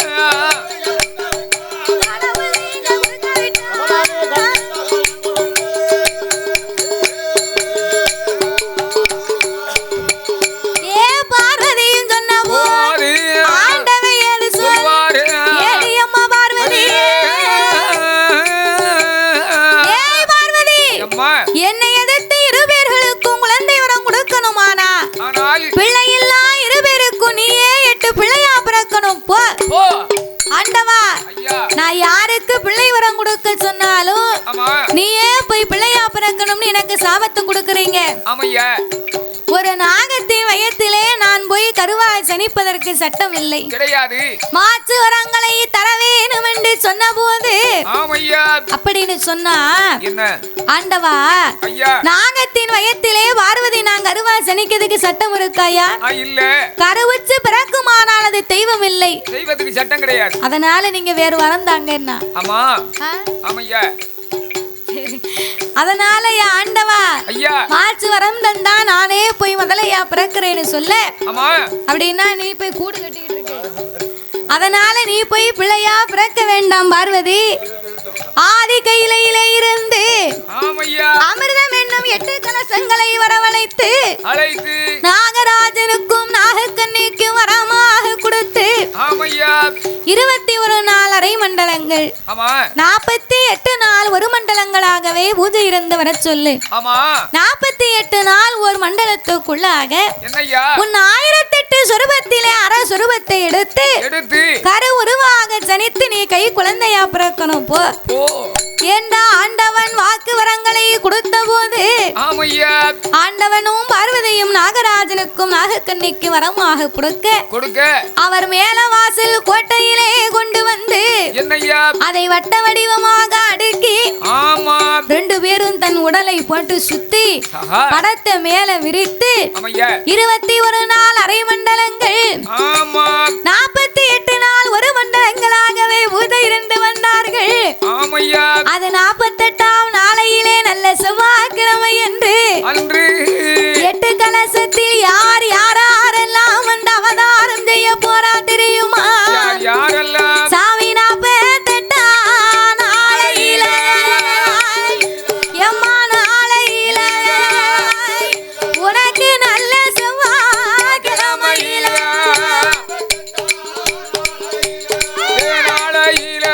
கடவுள் நீங்க கொடுக்காவிட்டால் ஏ பார்வதியும் சொன்ன போல் ஆண்டவன் ஏது சொல் ஏடியம்மா பார்வதி ஏய் பார்வதி என்னை எதிர்த்து இரு பேர்களுக்கும் குழந்தை வரம் கொடுக்கணுமானா பிள்ளை இல்லா இரு பேருக்கும் நீயே 8 பிள்ளையா பிறக்கணும் போ. ஆண்டவா நான் யாருக்கு பிள்ளை வரம் கொடுக்க சொன்னாலும் நீயே போய் பிள்ளையா பிறக்கணும்னு எனக்கு சாபத்தை கொடுக்குறீங்க. ஒரு நாகத்தின் வயத்திலே நான் போய் கருவாய் சனிப்பதற்கு சட்டம் இல்லை கிடையாது. மாற்று வரங்களை தர வேணும் என்று சொன்ன போது அப்படின்னு சொன்னா ஆண்டவா நாகத்தின் வயத்திலே பார்வதி நான் கருவாய் சனிக்கிறதுக்கு சட்டம் இருக்காயா? இல்ல. கருவுச்சு பிறக்குமானால் அது தெய்வம் இல்லை, தெய்வத்துக்கு சட்டம் கிடையாது. அதனால நீங்க வேறு வரம் தாங்கன்னா. ஆமா ஆமையா. அதனால ஆண்டவா மாற்று வரம் தந்தா நானே போய் முதலையா பிறக்கிறேன்னு சொல்ல அப்படின்னா நீ போய் கூடு கட்டிக்கிட்டு இருக்க. அதனால நீ போய் பிள்ளையா பிறக்க வேண்டாம் பார்வதி. ஆதி கையிலே இருந்து அமிர்தம் என்னும் 8 கலசங்களை வரவழைத்து நாகராஜனுக்கும் நாகக்கண்ணிக்கும் வரமாக கொடுத்து 21 நாள் அரை மண்டலங்கள் 48 நாள் ஒரு மண்டலங்களாகவே பூஜை இருந்து வர சொல்லு. 48 நாள் ஒரு மண்டலத்துக்குள்ளாக உன் 1008 சொரூபத்திலே அரை சொரூபத்தை எடுத்து கரு உருவாக ஜனித்து நீ கை குழந்தையா பிறக்கணும் போ. ஏண்டா ஆண்டவன் வாக்கு வரங்களை கொடுத்த போது ஆண்டவனும் பார்வதியும் நாகராஜனுக்கும் நாகக்கண்ணிக்கு வரமாக கொடுக்க அவர் மேல வாசல் கோட்டையிலே கொண்டு வந்து அதை வட்ட வடிவமாக அடுக்கி 2 பேரும் தன் உடலை போட்டு சுத்தி ஆஹா. படத்தை மேல விரித்து ஆமையா 21 நாள் அரை மண்டலங்கள் ஆமா 48 நாள் ஒரு மண்டலங்களாகவே ஊத இருந்து வந்தார்கள். ஆமையா அது 48ஆம் நாளையிலே நல்ல செவ்வாய்க்கிழமை என்று அன்று 8 கலசத்தில் யார் யாரெல்லாம் வந்து அவதாரம் செய்ய போறா தெரியுமா? யாரெல்லாம் சாமி 48ஆம் நாளையில எம்மா நாளையில உனக்கு நல்ல செவ்வாய்க்கிழமையில நாளையில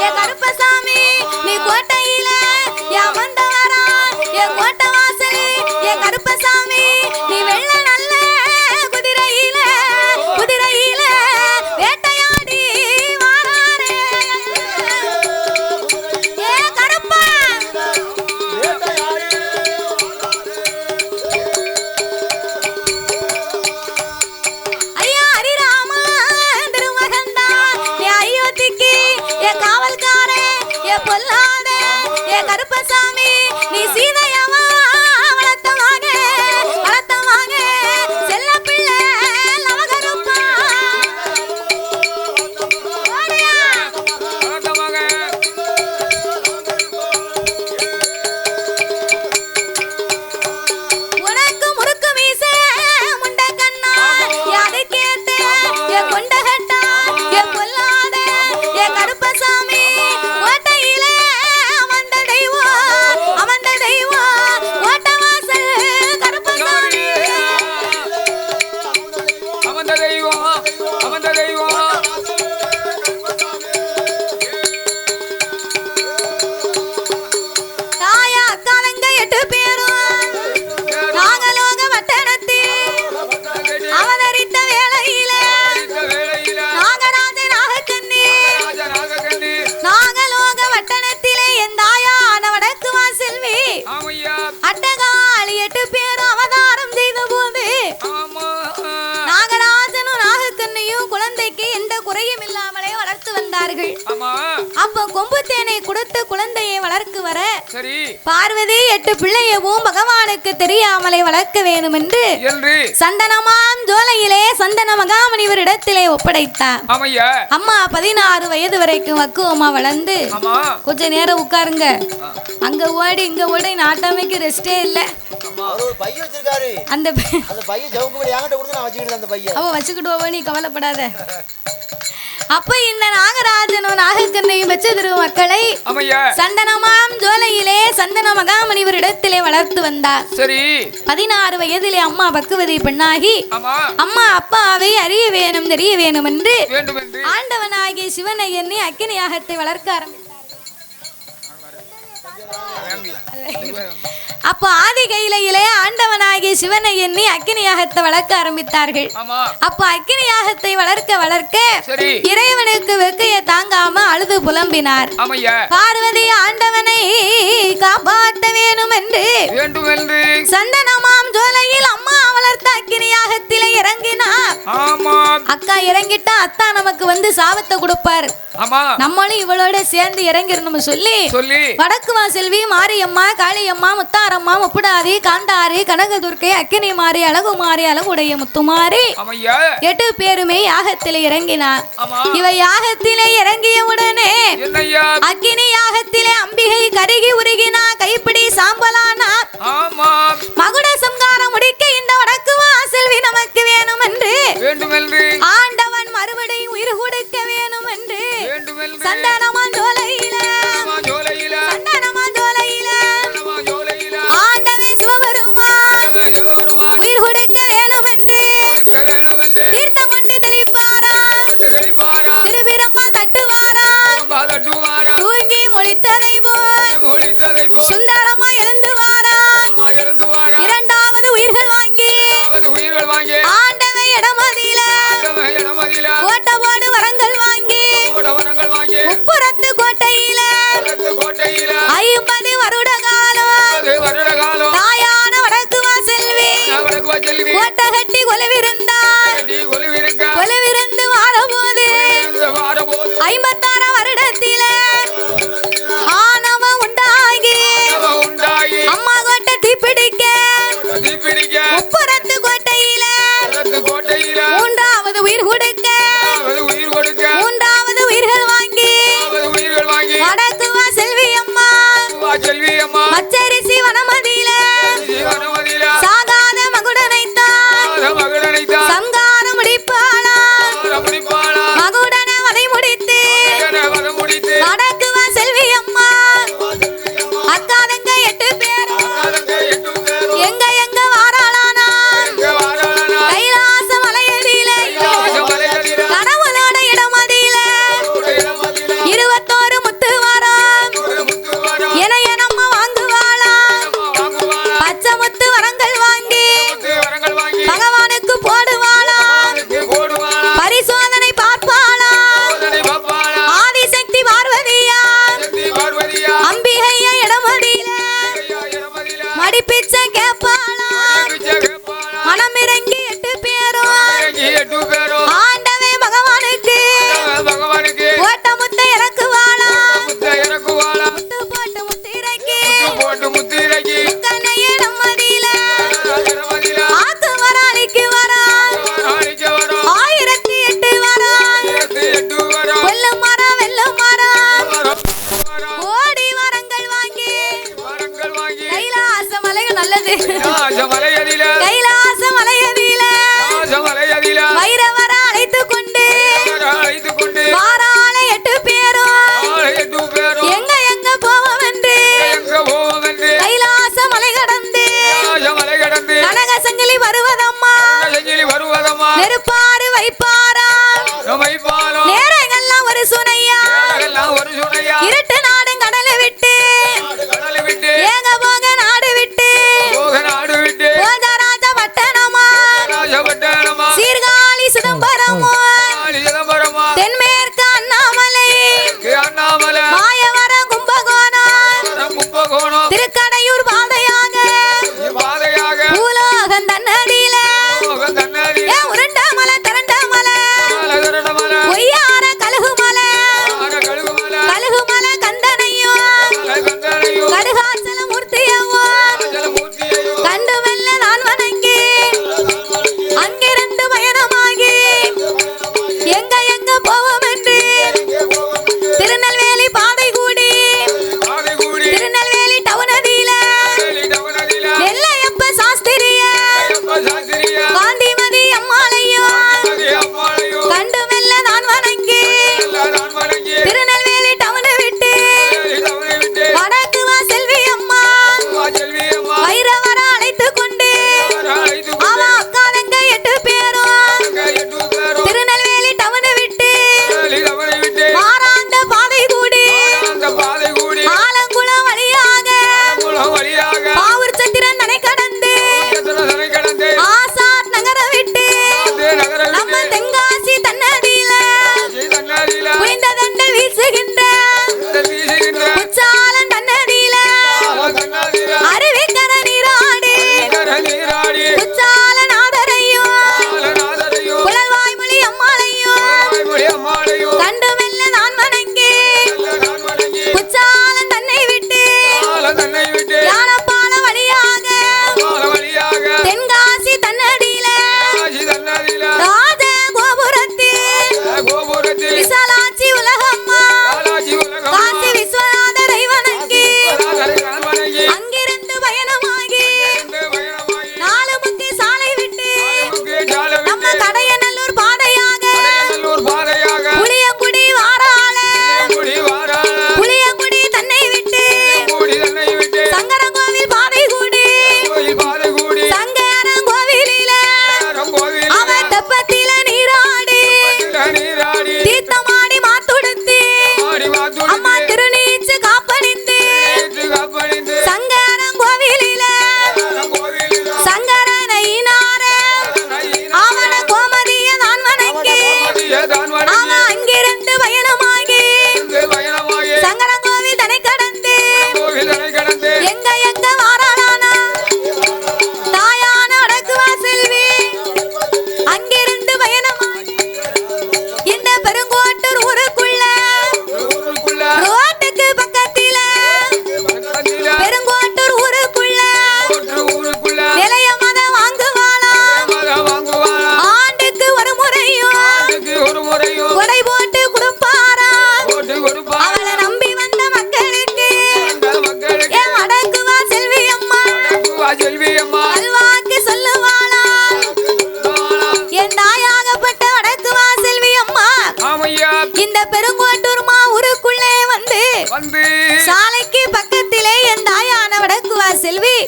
ஏ கருப்பசாமி நீ கோட்டையில அமர்ந்த வரா ஏ கோட்டை வாசல் ஏ கருப்பசாமி நீ வெள்ள நல்ல குதிரையில வேட்டையாடி வாராரே ஏ கருப்பா ஐயா ஹரிராமா திருமகந்தா ஏ அயோத்திக்கு ஏ காவல்காரே ஏ பொல்லாதே ஏ கருப்பசாமி நீ சீதையவா வளர்த்தவாங்க செல்ல பிள்ளை லவகருப்பா உனக்கு முறுக்கு வீச முண்ட கண்ணா யாருக்கேத்த ஏ கொண்டகட்டா ஏ பொல்லாத ஏ கருப்பசாமி கோட்டையிலே அமர்ந்த தெய்வம் கோட்டை வாசல் கருப்பசாமி அமர்ந்த தெய்வம் தாயா அக்காலங்க 8 பேரும் நாகலோக வட்டணத்தில் அவதரித்த வேளையிலே நாகராஜ நாகக்கண்ணி நாகலோக வட்டணத்திலே என் தாயான வடக்கு வாசல்வி அட்டகாளி 8 பேரும் அவதாரம் செய்த போது நாகராஜனும் நாகக்கண்ணியும் குழந்தைக்கு எந்த குறையும் இல்லாமலே வளர்த்து வந்தார்கள். அப்ப கொம்பு தேனை கொடுத்து குழந்தையை வளர்க்கு வர பார்வதி 8 பிள்ளையவும் பகவானுக்கு தெரியாமலே வளர்க்க வேண்டும் என்று சந்தனமாம் ஜோலையிலே சந்தன மகாமுனிவர் இடத்திலே ஒப்படைத்தார். அம்மா 16 வயது வரைக்கும் வக்குவமா வளர்ந்து கொஞ்ச நேரம் உட்காருங்க அங்க ஓடி இங்க ஓடி நாட்டாமைக்கு ரெஸ்டே இல்ல. அந்த அவ வச்சுக்கிட்டு நீ கவலைப்படாத. அப்ப இந்த நாகராஜனும் நாகக்கண்ணையும் வச்ச திரு மக்களை சந்தனமாம் ஜோலையிலே சந்தன மகாமுனிவர் இடத்திலே வளர்த்து வந்தார். 16 வயதிலே அம்மா பக்குவதி பெண்ணாகி அம்மா அப்பாவை அறிய வேணும் தெரிய வேணும் என்று ஆண்டவனாகிய சிவனை எண்ணி அக்கினி யாகத்தை வளர்க்க ஆரம்பித்தார். அப்போ ஆதி கையிலே ஆண்டவனாகிய சிவனை எண்ணி அக்கினி யாகத்தை வளர்க்க ஆரம்பித்தார்கள். அப்ப அக்கினி யாகத்தை வளர்க்க இறைவனுக்கு வெக்கைய தாங்காம அழுது புலம்பினார். பார்வதி ஆண்டவனை காப்பாற்ற வேணும் என்று சந்தனமாம் ஜோலையில் அம்மா வளர்த்த அக்கினி யாகத்திலே இறங்கினார். அக்கா இறங்கிட்டா அத்தா நமக்கு வந்து சாபத்தை கொடுப்பார், நம்மளும் இவளோட சேர்ந்து இறங்கிடணும் சொல்லி வடக்கு வாசல்வி மாரியம்மா காளியம்மா முத்தாரம்மா முப்புடாதி காந்தாரி கனகதுர்க்கை அக்கினி மாறி அழகுமாரி அழகுடைய முத்துமாரி 8 பேருமே யாகத்திலே இறங்கினார். இவ யாகத்திலே இறங்கிய உடனே அக்கினி யாகத்திலே அம்பிகை கருகி உருகினா கைப்பிடி சாம்பலானா மகுட சம்காரம் முடிக்க இந்த வடக்கு வாசல்வி நமக்கு வேணும் என்று ஆண்டவன் மறுபடியும் உயிர் கொடுக்க வேணும் என்று சந்தனமான் ஜோலையில ஆண்டவே சிவபெருமான் உயிர் கொடுக்க வேணும் என்று தீர்த்தம் கொண்டு தெளிப்பாரா திருவிரம்பால் தட்டுவாரா தூங்கி முழித்ததை போல் சுந்தரமா எழுந்து வாரா 2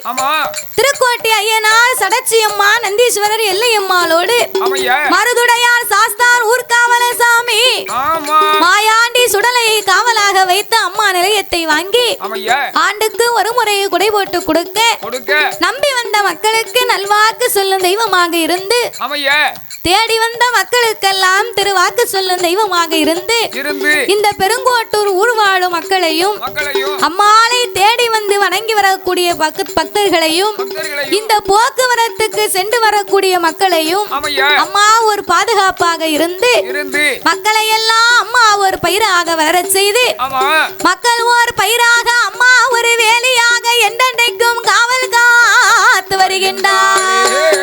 ஆமா திருக்கோட்டை ஐயனார் சடச்சியம்மா நந்தீஸ்வரர் எல்லையம்மாளோடு ஆமையா மருதுடையார் சாஸ்தார் ஊர்காவல சாமி ஆமா மாயாண்டி சுடலையை காவலாக வைத்து அம்மா நிலையத்தை வாங்கி ஆமையா ஆண்டுக்கு ஒரு முறை குடை போட்டு கொடுக்க நம்பி வந்த மக்களுக்கு நல்வாக்கு சொல்லும் தெய்வமாக இருந்து ஆமையா தேடி வந்த மக்களுக்கெல்லாம் திருவாக்கு சொல்லும் தெய்வமாக இருந்து இந்த பெருங்கோட்டூர் ஊர் வாழும் மக்களையும் அம்மாளை தேடி வந்து வணங்கி வரக்கூடிய பக்தர்களையும் இந்த போக்குவரத்துக்கு சென்று வரக்கூடிய மக்களையும் அம்மா ஒரு பாதுகாப்பாக இருந்து மக்களை எல்லாம் அம்மா ஒரு பயிராக வளர செய்து மக்கள் ஒரு பயிராக அம்மா ஒரு வேலையாக என்றென்றைக்கும் காவல் காத்து வருகின்றார்.